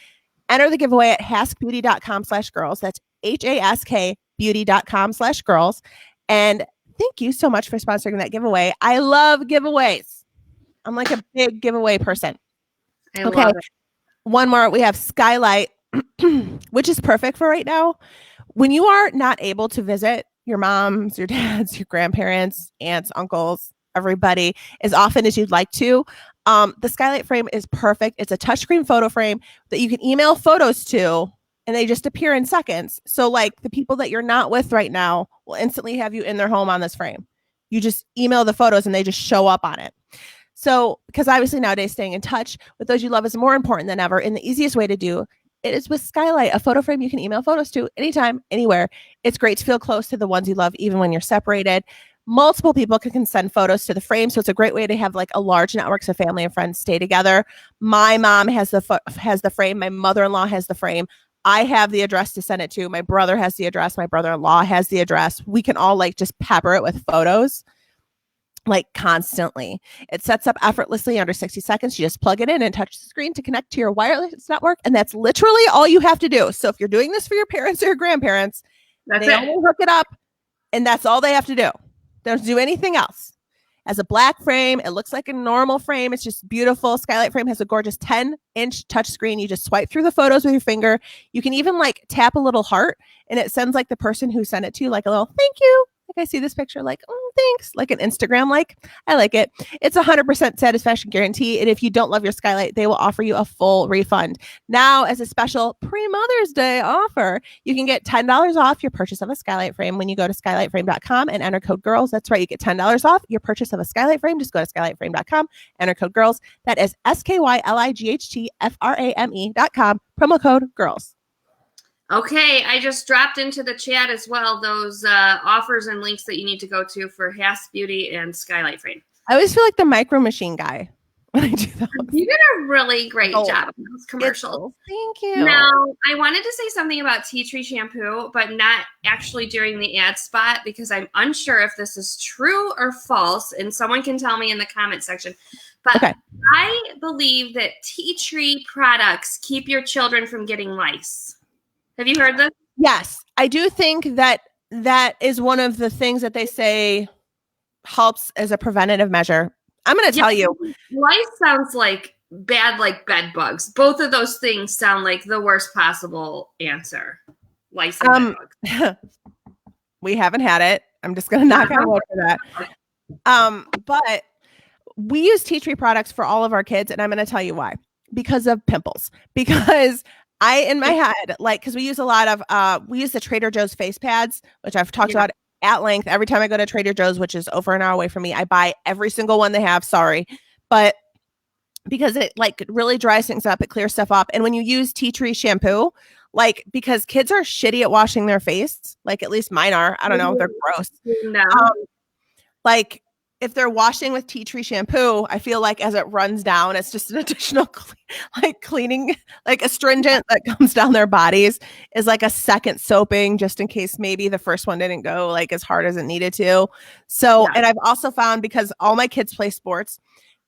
Enter the giveaway at haskbeauty.com/girls. That's HASK beauty.com/girls. And thank you so much for sponsoring that giveaway. I love giveaways. I'm like a big giveaway person. I love it. One more. We have Skylight, which is perfect for right now. When you are not able to visit your moms, your dads, your grandparents, aunts, uncles, everybody as often as you'd like to, the Skylight frame is perfect. It's a touchscreen photo frame that you can email photos to, and they just appear in seconds. So the people that you're not with right now will instantly have you in their home on this frame. You just email the photos and they just show up on it. So, because obviously nowadays staying in touch with those you love is more important than ever. And the easiest way to do it is with Skylight, a photo frame you can email photos to anytime, anywhere. It's great to feel close to the ones you love, even when you're separated. Multiple people can send photos to the frame, so it's a great way to have a large networks of family and friends stay together. My mom has the frame. My mother-in-law has the frame. I have the address to send it to. My brother has the address. My brother-in-law has the address. We can all like just pepper it with photos like constantly. It sets up effortlessly under 60 seconds. You just plug it in and touch the screen to connect to your wireless network. And that's literally all you have to do. So if you're doing this for your parents or your grandparents, they only hook it up and that's all they have to do. They don't do anything else. As a black frame, it looks like a normal frame. It's just beautiful. Skylight frame has a gorgeous 10-inch touchscreen. You just swipe through the photos with your finger. You can even like tap a little heart and it sends like the person who sent it to you like a little thank you. Like I see this picture like, oh, thanks. Like an Instagram like. I like it. It's 100% satisfaction guarantee. And if you don't love your Skylight, they will offer you a full refund. Now, as a special pre-Mother's Day offer, you can get $10 off your purchase of a Skylight frame when you go to skylightframe.com and enter code GIRLS. That's right. You get $10 off your purchase of a Skylight frame. Just go to skylightframe.com, enter code GIRLS. That is SKYLIGHTFRAME.com, promo code GIRLS. Okay, I just dropped into the chat as well those offers and links that you need to go to for Haas Beauty and Skylight Frame. I always feel like the Micro Machine guy when I do those. You did a really great job on those commercials. Thank you. Now, I wanted to say something about tea tree shampoo, but not actually during the ad spot because I'm unsure if this is true or false, and someone can tell me in the comment section. But okay. I believe that tea tree products keep your children from getting lice. Have you heard this? Yes, I do think that is one of the things that they say helps as a preventative measure. I'm going to tell you. Lice sounds like bad, like bed bugs. Both of those things sound like the worst possible answer. Lice and bed bugs. We haven't had it. I'm just going to knock on wood for that. But we use tea tree products for all of our kids, and I'm going to tell you why. Because of pimples. Because in my head, like, because we use a lot of, we use the Trader Joe's face pads, which I've talked about at length. Every time I go to Trader Joe's, which is over an hour away from me, I buy every single one they have. Sorry. But because it like really dries things up, it clears stuff up. And when you use tea tree shampoo, like, because kids are shitty at washing their face, like at least mine are, I don't know, they're gross. No. Like, if they're washing with tea tree shampoo, I feel like as it runs down, it's just an additional cleaning, like astringent that comes down their bodies is like a second soaping just in case maybe the first one didn't go like as hard as it needed to. So, and I've also found because all my kids play sports,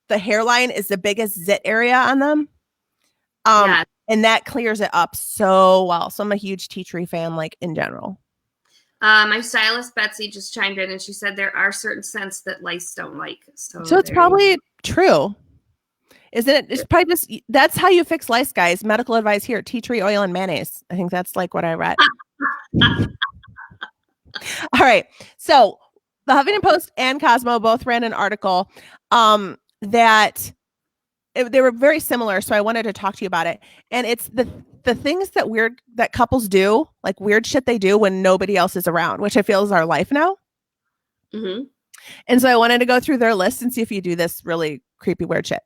the hairline is the biggest zit area on them. And that clears it up so well. So I'm a huge tea tree fan, like in general. My stylist Betsy just chimed in and she said there are certain scents that lice don't like. So it's probably true. Isn't it? It's probably just, that's how you fix lice, guys. Medical advice here, tea tree oil and mayonnaise. I think that's like what I read. All right. So the Huffington Post and Cosmo both ran an article that they were very similar. So I wanted to talk to you about it. And it's the things that couples do, like weird shit they do when nobody else is around, which I feel is our life now. Mm-hmm. And so I wanted to go through their list and see if you do this really creepy, weird shit.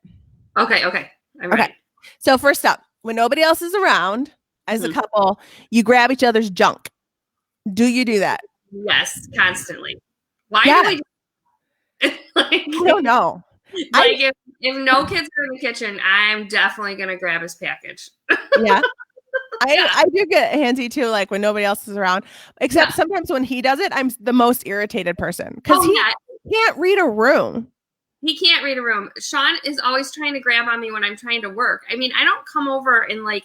Okay. I'm ready. Okay. So first up, when nobody else is around, as a couple, you grab each other's junk. Do you do that? Yes, constantly. Why do we do I don't know. Like if no kids are in the kitchen, I'm definitely gonna grab his package. Yeah. I do get handsy too, like when nobody else is around. Except sometimes when he does it, I'm the most irritated person because he can't read a room. He can't read a room. Sean is always trying to grab on me when I'm trying to work. I mean, I don't come over and like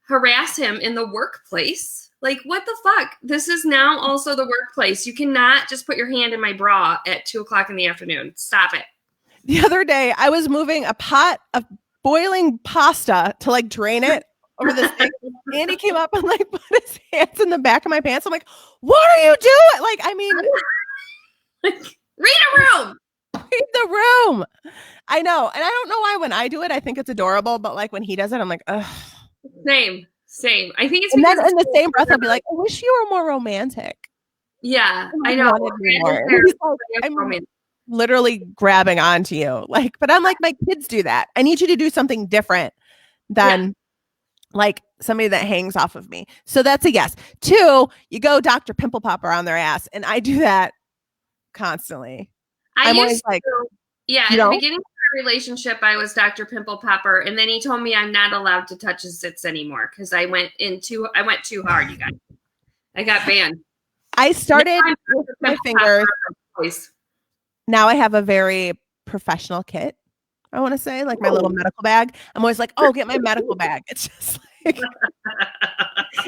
harass him in the workplace. Like, what the fuck? This is now also the workplace. You cannot just put your hand in my bra at 2:00 in the afternoon. Stop it. The other day, I was moving a pot of boiling pasta to like drain it over the sink. Andy came up and like put his hands in the back of my pants. I'm like, what are you doing? Like, I mean, read a room. Read the room. I know. And I don't know why when I do it, I think it's adorable. But like when he does it, I'm like, ugh. Same. I think it's and then in the same breath, I'll be like, I wish you were more romantic. Yeah, I know. I'm literally grabbing onto you. Like, but I'm like, my kids do that. I need you to do something different than like somebody that hangs off of me. So that's a yes. 2, you go Dr. Pimple Popper on their ass. And I do that constantly. I'm always like, at the beginning of our relationship, I was Dr. Pimple Popper, and then he told me I'm not allowed to touch his zits anymore because I went too hard. You guys, I got banned. I started with my fingers. Now I have a very professional kit. I want to say, like my little medical bag. I'm always like, oh, get my medical bag. It's just like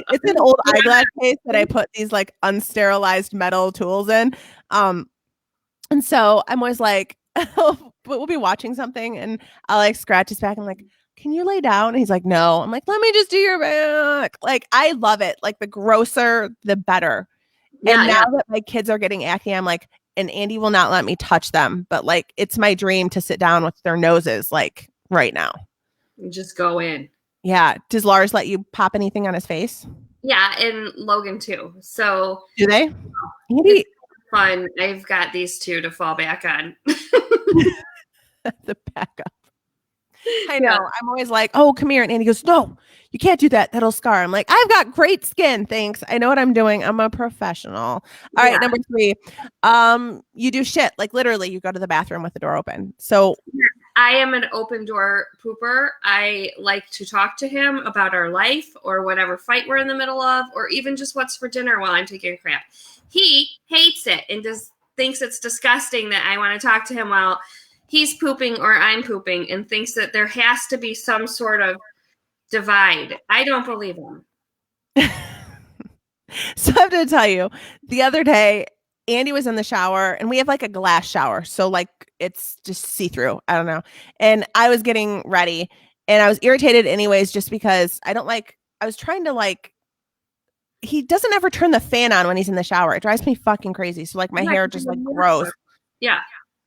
it's an old eyeglass case that I put these like unsterilized metal tools in. And so I'm always like, we'll be watching something and I'll like scratch his back. I'm like, can you lay down? And he's like, no. I'm like, let me just do your back. Like, I love it. Like the grosser, the better. Yeah, and now that my kids are getting acne, I'm like, and Andy will not let me touch them. But like, it's my dream to sit down with their noses like right now. You just go in. Yeah. Does Lars let you pop anything on his face? Yeah, and Logan too. So do they? Andy, fun. I've got these two to fall back on. The backup. I know. Yeah. I'm always like, oh, come here. And Andy goes, no, you can't do that. That'll scar. I'm like, I've got great skin. Thanks. I know what I'm doing. I'm a professional. All right. Number 3. You do shit. Like literally you go to the bathroom with the door open. So I am an open door pooper. I like to talk to him about our life or whatever fight we're in the middle of, or even just what's for dinner while I'm taking a crap. He hates it and just thinks it's disgusting that I want to talk to him while he's pooping or I'm pooping, and thinks that there has to be some sort of divide. I don't believe him. So I have to tell you, the other day, Andy was in the shower and we have like a glass shower. So like it's just see-through. I don't know. And I was getting ready and I was irritated anyways, just because I was trying to like, he doesn't ever turn the fan on when he's in the shower. It drives me fucking crazy. So like my hair just like grows. Yeah.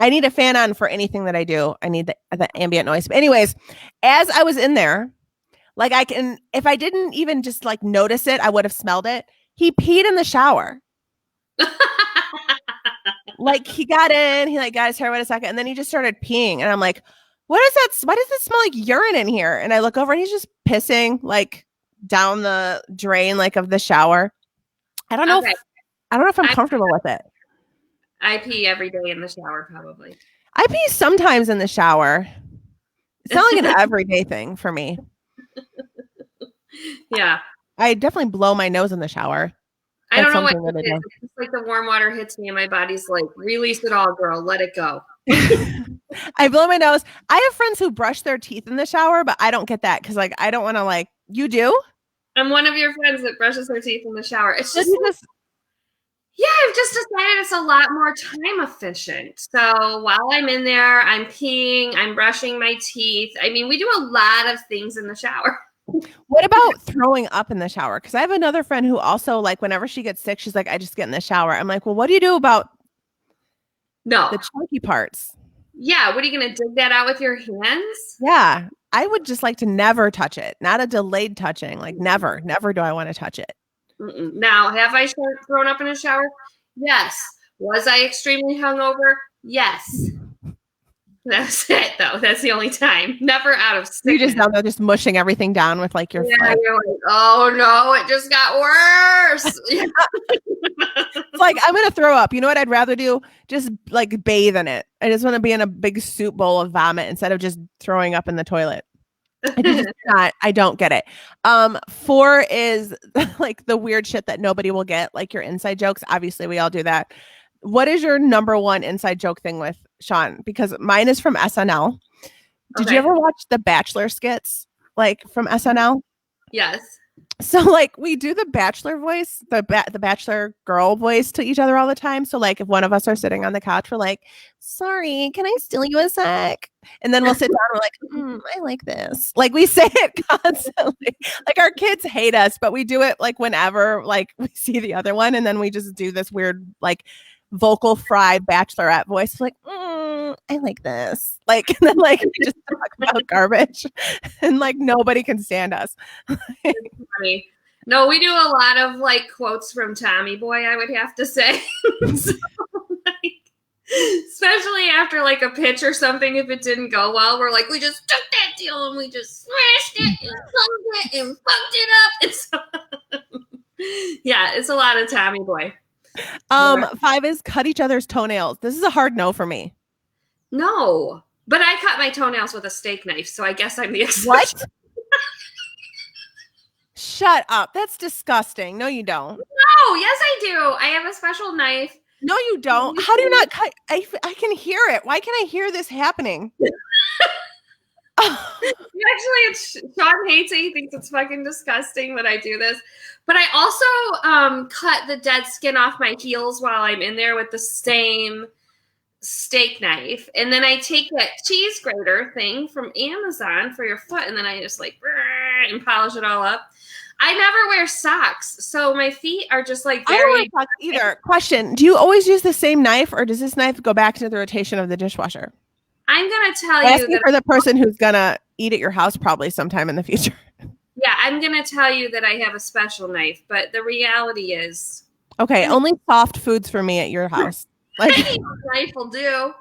I need a fan on for anything that I do. I need the ambient noise. But anyways, as I was in there, like if I didn't even just like notice it, I would have smelled it. He peed in the shower. Like he got in, he like got his hair wet a second, and then he just started peeing. And I'm like, what is that? Why does it smell like urine in here? And I look over and he's just pissing like down the drain, like of the shower. I don't know if I'm comfortable with it. I pee every day in the shower, probably. I pee sometimes in the shower. It's not like an everyday thing for me. Yeah. I definitely blow my nose in the shower. I don't know what it is. It's like the warm water hits me and my body's like, release it all, girl. Let it go. I blow my nose. I have friends who brush their teeth in the shower, but I don't get that because like I don't want to like, you do? I'm one of your friends that brushes their teeth in the shower. It's just yeah, I've just decided it's a lot more time efficient. So while I'm in there, I'm peeing, I'm brushing my teeth. I mean, we do a lot of things in the shower. What about throwing up in the shower? Because I have another friend who also, like, whenever she gets sick, she's like, I just get in the shower. I'm like, well, what do you do about the chunky parts? Yeah, what are you going to dig that out with your hands? Yeah, I would just like to never touch it. Not a delayed touching. Like never do I want to touch it. Now, have I thrown up in a shower? Yes. Was I extremely hungover? Yes. That's it, though. That's the only time. Never out of sickness. You just down there just mushing everything down with like your you're like, oh no, it just got worse. It's like, I'm going to throw up. You know what I'd rather do? Just like bathe in it. I just want to be in a big soup bowl of vomit instead of just throwing up in the toilet. I don't get it. 4 is like the weird shit that nobody will get, like your inside jokes. Obviously, we all do that. What is your number one inside joke thing with Sean? Because mine is from SNL. Did you ever watch the Bachelor skits, like from SNL? Yes. So like we do the Bachelor voice, the Bachelor girl voice to each other all the time. So like if one of us are sitting on the couch, we're like, sorry, can I steal you a sec? And then we'll sit down and we're like, I like this. Like we say it constantly. Like our kids hate us, but we do it like whenever like we see the other one. And then we just do this weird like vocal fry Bachelorette voice. Like, I like this. Like, and then like we just talk about garbage and like nobody can stand us. Funny. No, we do a lot of like quotes from Tommy Boy, I would have to say. So, like, especially after like a pitch or something, if it didn't go well, we're like, we just took that deal and we just smashed it and plugged it and fucked it up. And so, yeah, it's a lot of Tommy Boy. 5 is cut each other's toenails. This is a hard no for me. No. But I cut my toenails with a steak knife, so I guess I'm the exception. What? Shut up. That's disgusting. No, you don't. No, yes, I do. I have a special knife. No, you don't. How do you not cut? I can hear it. Why can I hear this happening? Actually, Sean hates it. He thinks it's fucking disgusting that I do this. But I also cut the dead skin off my heels while I'm in there with the same steak knife. And then I take that cheese grater thing from Amazon for your foot, and then I just like and polish it all up. I never wear socks, so my feet are just like very. I don't wear socks either. Question: do you always use the same knife, or does this knife go back into the rotation of the dishwasher? I'm gonna tell you that for the person who's gonna eat at your house probably sometime in the future. Yeah, I'm gonna tell you that I have a special knife, but the reality is, okay, only soft foods for me at your house. Like any knife will do.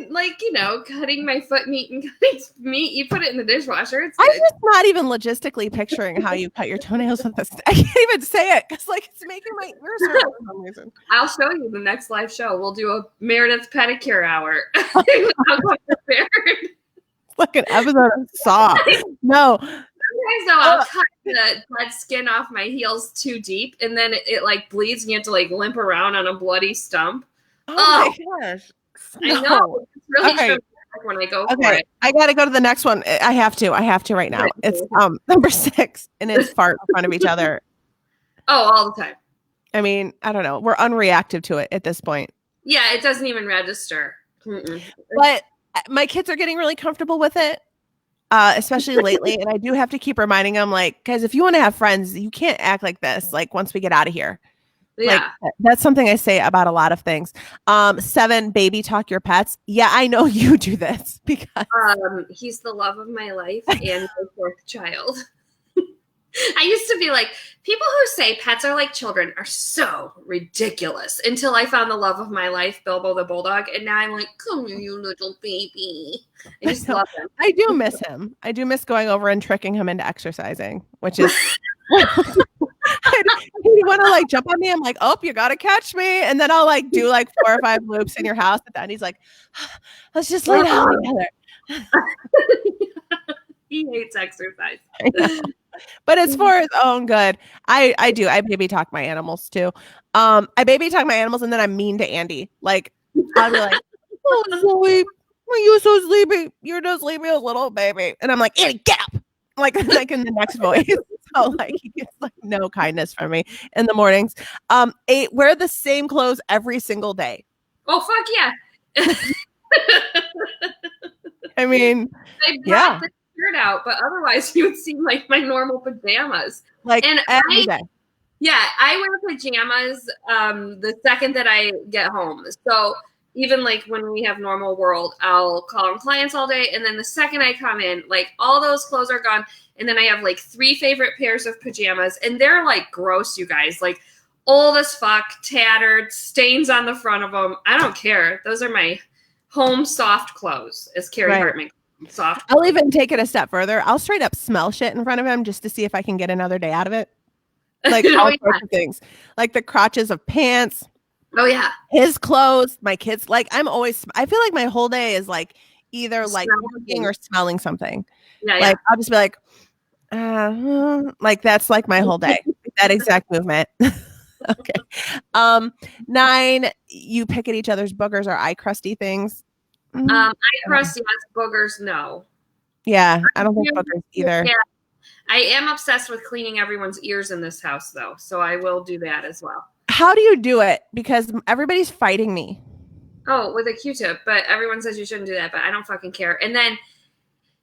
Like, you know, cutting my foot meat and cutting meat, you put it in the dishwasher. It's I'm good. just not even logistically picturing how you cut your toenails with this. I can't even say it because, like, it's making my ears hurt for some reason. I'll show you the next live show. We'll do a Meredith pedicure hour. I'll come prepared. Like an episode of Saw. No. Sometimes though, I'll cut the dead skin off my heels too deep, and then it like bleeds, and you have to like limp around on a bloody stump. Oh my gosh. No. I know. It's really true when I go for it. I gotta go to the next one. I have to right now. It's number 6, and it's fart in front of each other. Oh, all the time. I mean, I don't know. We're unreactive to it at this point. Yeah, it doesn't even register. But my kids are getting really comfortable with it, especially lately. And I do have to keep reminding them, like, guys, if you want to have friends, you can't act like this. Like, once we get out of here. Yeah. Like, that's something I say about a lot of things. 7, baby talk your pets. Yeah, I know you do this because he's the love of my life and my 4th child. I used to be like, people who say pets are like children are so ridiculous until I found the love of my life, Bilbo the Bulldog. And now I'm like, come here, you little baby. I just love him. I do miss him. I do miss going over and tricking him into exercising, which is you want to like jump on me. I'm like, oh, you got to catch me. And then I'll like do like 4 or 5 loops in your house. And then he's like, let's just lay down together. He hates exercise. But it's for his own good. I do. I baby talk my animals too. I baby talk my animals, and then I'm mean to Andy. Like, I'll be like, oh, Zoe, are you so sleepy? You're just sleepy, little baby. And I'm like, Andy, get up. Like in the next voice. So like he gets like no kindness from me in the mornings. 8, wear the same clothes every single day. Oh, fuck yeah. I mean, I brought the shirt out, but otherwise you would see like my normal pajamas. Like, and every day. Yeah, I wear pajamas the second that I get home. So even like when we have normal world, I'll call on clients all day. And then the second I come in, like all those clothes are gone. And then I have like 3 favorite pairs of pajamas. And they're like gross, you guys. Like old as fuck, tattered, stains on the front of them. I don't care. Those are my home soft clothes, as Carrie Hartman. Soft. I'll even take it a step further. I'll straight up smell shit in front of him just to see if I can get another day out of it. Like all sorts of things. Like the crotches of pants. Oh yeah. His clothes, my kids. Like I feel like my whole day is like either like working or smelling something. Yeah, like I'll just be like, like that's like my whole day. That exact movement. Okay. 9, you pick at each other's boogers or eye crusty things. Eye crust, yes. Boogers, no. Yeah, I don't think boogers either. Yeah. I am obsessed with cleaning everyone's ears in this house, though, so I will do that as well. How do you do it? Because everybody's fighting me. Oh, with a Q-tip, but everyone says you shouldn't do that, but I don't fucking care. And then,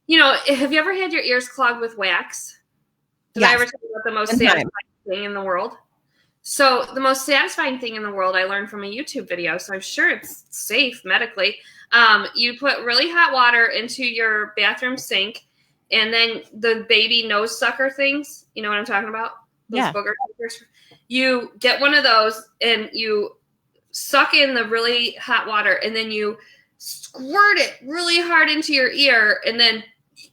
you know, have you ever had your ears clogged with wax? Did I ever tell you about the most satisfying thing in the world? So the most satisfying thing in the world I learned from a YouTube video, so I'm sure it's safe medically. You put really hot water into your bathroom sink, and then the baby nose sucker things, you know what I'm talking about? Those booger suckers. You get one of those and you suck in the really hot water, and then you squirt it really hard into your ear, and then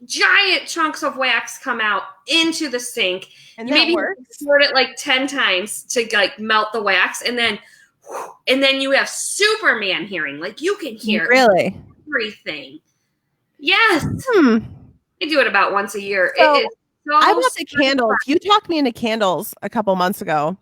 giant chunks of wax come out into the sink. And you maybe squirt it like 10 times to like melt the wax, and then you have Superman hearing. Like you can hear. Really? everything. Yes. Hmm. I do it about once a year. So, It is so I bought the stressful. candles. You talked me into candles a couple months ago.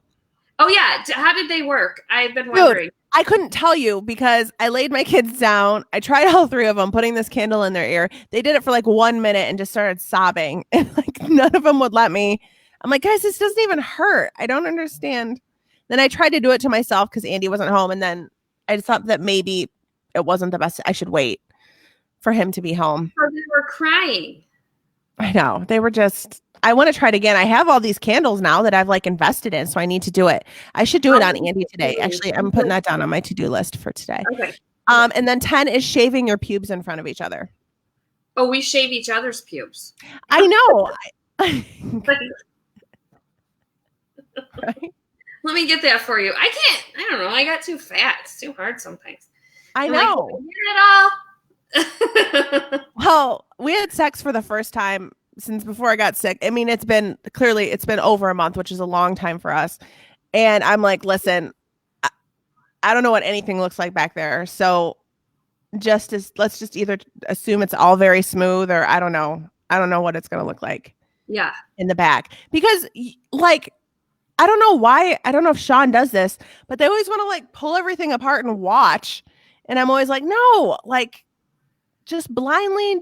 Oh, yeah. How did they work? I've been wondering. I couldn't tell you because I laid my kids down. I tried all three of them, putting this candle in their ear. They did it for like 1 minute and just started sobbing. And like none of them would let me. I'm like, guys, this doesn't even hurt. I don't understand. Then I tried to do it to myself because Andy wasn't home. And then I just thought that maybe it wasn't the best. I should wait for him to be home. So they were crying. I know. They were just, I want to try it again. I have all these candles now that I've like invested in, so I need to do it. I should do it on Andy today. Actually, I'm putting that down on my to-do list for today. Okay. And then 10 is shaving your pubes in front of each other. Oh, we shave each other's pubes. I know. Right? Let me get that for you. I can't. I don't know. I got too fat. It's too hard sometimes. I I'm know. Like, get it all. Well, we had sex for the first time since before I got sick. I mean, it's been over a month, which is a long time for us. And I'm like, listen, I don't know what anything looks like back there. So let's just either assume it's all very smooth or I don't know. I don't know what it's going to look like. Yeah. In the back. Because like, I don't know why. I don't know if Sean does this, but they always want to like pull everything apart and watch. And I'm always like, no, like just blindly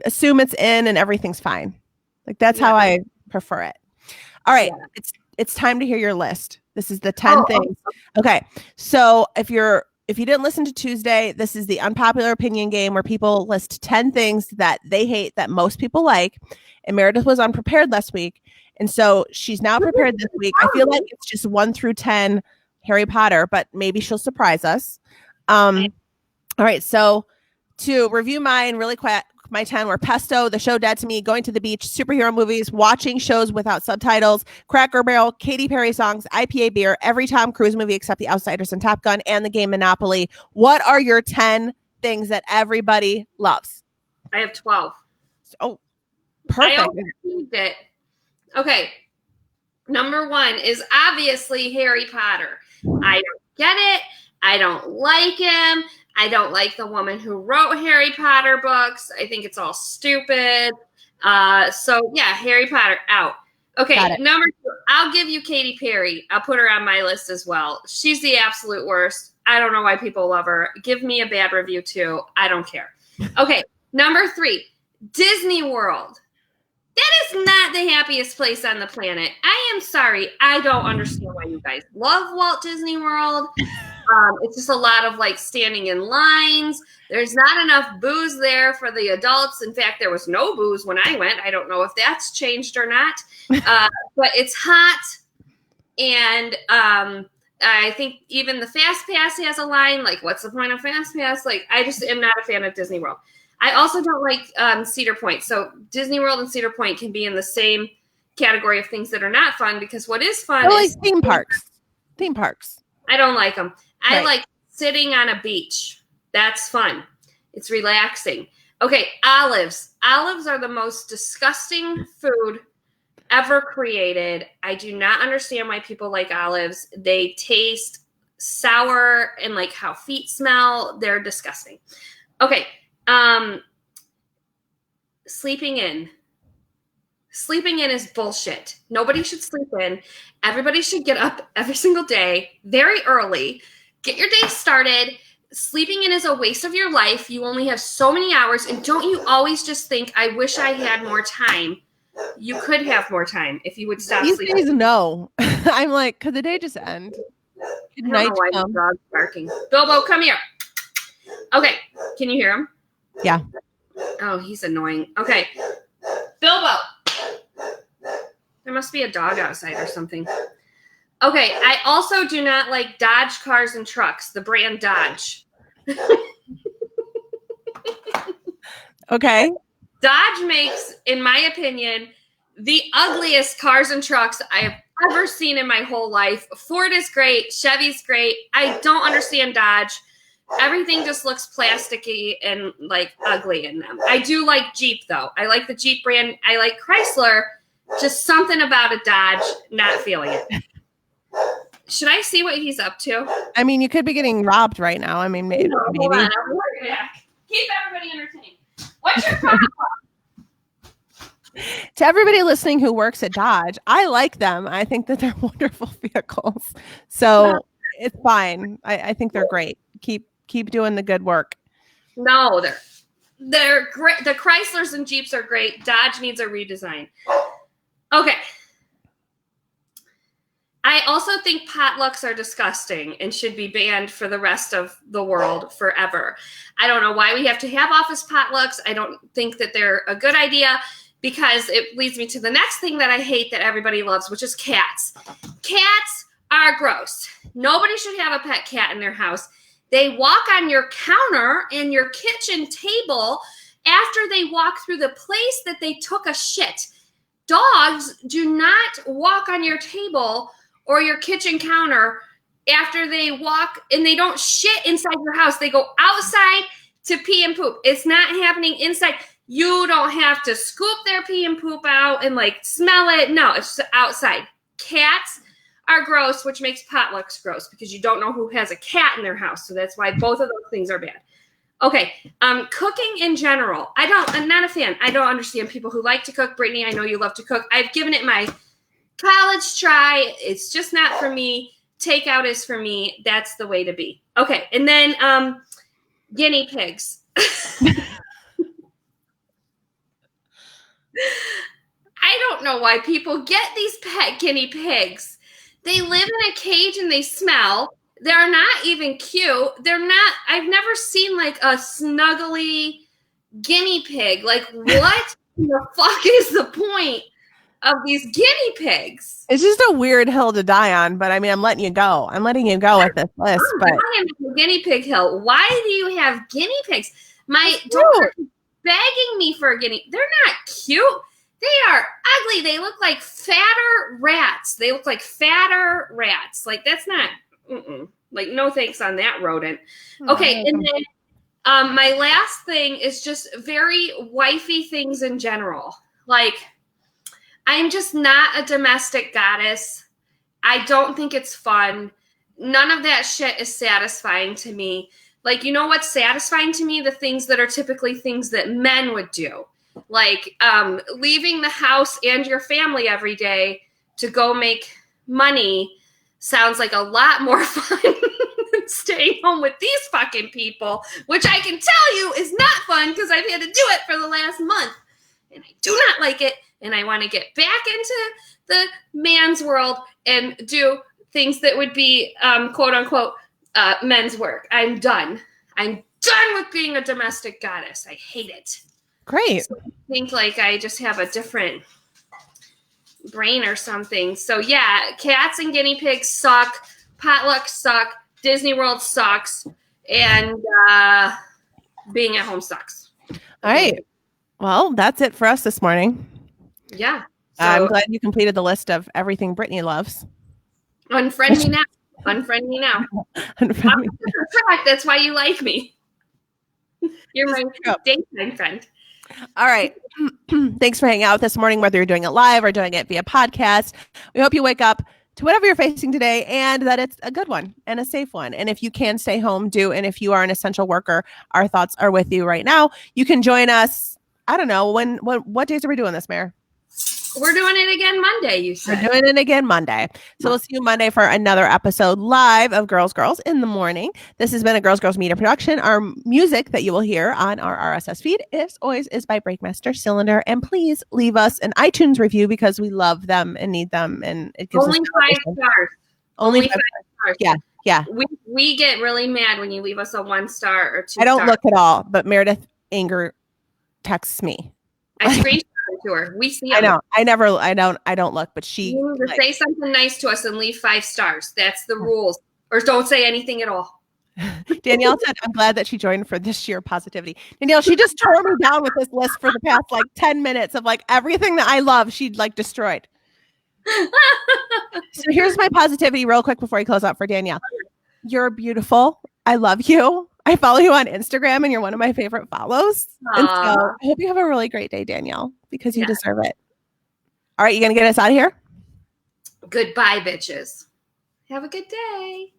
assume it's in and everything's fine. Like that's how I prefer it. All right. Yeah. It's time to hear your list. This is the 10 things. Okay. So if you didn't listen to Tuesday, this is the unpopular opinion game where people list 10 things that they hate that most people like. And Meredith was unprepared last week. And so she's now prepared this week. I feel like it's just 1 through 10 Harry Potter, but maybe she'll surprise us. All right. So to review mine really quick, my 10 were Pesto, The Show Dead to Me, Going to the Beach, superhero movies, watching shows without subtitles, Cracker Barrel, Katy Perry songs, IPA beer, every Tom Cruise movie except The Outsiders and Top Gun, and the game Monopoly. What are your 10 things that everybody loves? I have 12. Oh, perfect. I overreceived it. Okay. Number 1 is obviously Harry Potter. I don't get it. I don't like him. I don't like the woman who wrote Harry Potter books. I think it's all stupid. So yeah, Harry Potter out. Okay, number 2, I'll give you Katy Perry. I'll put her on my list as well. She's the absolute worst. I don't know why people love her. Give me a bad review too. I don't care. Okay, number 3, Disney World. That is not the happiest place on the planet. I am sorry. I don't understand why you guys love Walt Disney World. It's just a lot of like standing in lines. There's not enough booze there for the adults. In fact, there was no booze when I went. I don't know if that's changed or not. But it's hot. And I think even the Fast Pass has a line. Like, what's the point of Fast Pass? Like, I just am not a fan of Disney World. I also don't like Cedar Point. So Disney World and Cedar Point can be in the same category of things that are not fun because what is fun is theme parks. Theme parks. I don't like them. I Right. like sitting on a beach. That's fun. It's relaxing. Okay, olives. Olives are the most disgusting food ever created. I do not understand why people like olives. They taste sour and like how feet smell. They're disgusting. Okay, sleeping in. Sleeping in is bullshit. Nobody should sleep in. Everybody should get up every single day, very early, get your day started. Sleeping in is a waste of your life. You only have so many hours. And don't you always just think, I wish I had more time. You could have more time if you would stop These sleeping. days, no. I'm like, could the day just end? Good I night. don't know why the dog's barking. Bilbo, come here. Okay, can you hear him? Yeah. Oh, he's annoying. Okay, Bilbo. There must be a dog outside or something. Okay, I also do not like Dodge cars and trucks, the brand Dodge. Okay. Dodge makes, in my opinion, the ugliest cars and trucks I have ever seen in my whole life. Ford is great. Chevy's great. I don't understand Dodge. Everything just looks plasticky and like ugly in them. I do like Jeep though. I like the Jeep brand. I like Chrysler. Just something about a Dodge, not feeling it. Should I see what he's up to? I mean, you could be getting robbed right now. I mean, maybe. Hold on, I'll be right back. Keep everybody entertained. What's your problem? To everybody listening who works at Dodge, I like them. I think that they're wonderful vehicles. So it's fine. I think they're great. Keep doing the good work. No, they're great. The Chryslers and Jeeps are great. Dodge needs a redesign. Okay. I also think potlucks are disgusting and should be banned for the rest of the world forever. I don't know why we have to have office potlucks. I don't think that they're a good idea, because it leads me to the next thing that I hate that everybody loves, which is cats. Cats are gross. Nobody should have a pet cat in their house. They walk on your counter and your kitchen table after they walk through the place that they took a shit. Dogs do not walk on your table or your kitchen counter after they walk, and they don't shit inside your house. They go outside to pee and poop. It's not happening inside. You don't have to scoop their pee and poop out and like smell it. No, it's just outside. Cats are gross, which makes potlucks gross because you don't know who has a cat in their house. So that's why both of those things are bad. Okay. Cooking in general. I'm not a fan. I don't understand people who like to cook. Brittany, I know you love to cook. I've given it my college try. It's just not for me. Takeout is for me. That's the way to be. Okay. And then guinea pigs. I don't know why people get these pet guinea pigs. They live in a cage and they smell. They're not even cute. I've never seen like a snuggly guinea pig. Like, what the fuck is the point of these guinea pigs? It's just a weird hill to die on, but I mean, I'm letting you go. I'm letting you go with this list. But I am the guinea pig hill. Why do you have guinea pigs? My daughter is begging me for a guinea. They're not cute. They are ugly. They look like fatter rats. Like, that's not, like, no thanks on that rodent. Okay, and then my last thing is just very wifey things in general. Like, I'm just not a domestic goddess. I don't think it's fun. None of that shit is satisfying to me. Like, you know what's satisfying to me? The things that are typically things that men would do. Like leaving the house and your family every day to go make money sounds like a lot more fun than staying home with these fucking people, which I can tell you is not fun because I've had to do it for the last month. And I do not like it. And I want to get back into the man's world and do things that would be, quote unquote, men's work. I'm done. I'm done with being a domestic goddess. I hate it. Great. So I think like I just have a different brain or something. So yeah, cats and guinea pigs suck. Potlucks suck. Disney World sucks. And being at home sucks. All right. Well, that's it for us this morning. Yeah. So, I'm glad you completed the list of everything Brittany loves. Unfriend me now. Unfriend me now. Unfriend me. That's why you like me. You're my daytime friend. All right. Thanks for hanging out this morning, whether you're doing it live or doing it via podcast. We hope you wake up to whatever you're facing today and that it's a good one and a safe one. And if you can stay home, do. And if you are an essential worker, our thoughts are with you right now. You can join us. I don't know. What days are we doing this, Mayor? We're doing it again Monday, you said. We're doing it again Monday. So we'll see you Monday for another episode live of Girls in the Morning. This has been a Girls Media production. Our music that you will hear on our RSS feed is by Breakmaster Cylinder. And please leave us an iTunes review because we love them and need them. And it gives only us 5 stars. Only 5 stars. Yeah. We get really mad when you leave us a 1 star or 2 I don't stars. look at all, but Meredith Anger texts me. I screenshot it to her. We see them. I know. I don't look, but she you need to say something nice to us and leave 5 stars. That's the rules. Or don't say anything at all. Danielle said, I'm glad that she joined for this sheer positivity. Danielle, she just tore me down with this list for the past 10 minutes of everything that I love. She'd destroyed. So here's my positivity real quick before I close out for Danielle. You're beautiful. I love you. I follow you on Instagram and you're one of my favorite follows. And so I hope you have a really great day, Danielle, because you deserve it. All right, you going to get us out of here? Goodbye, bitches. Have a good day.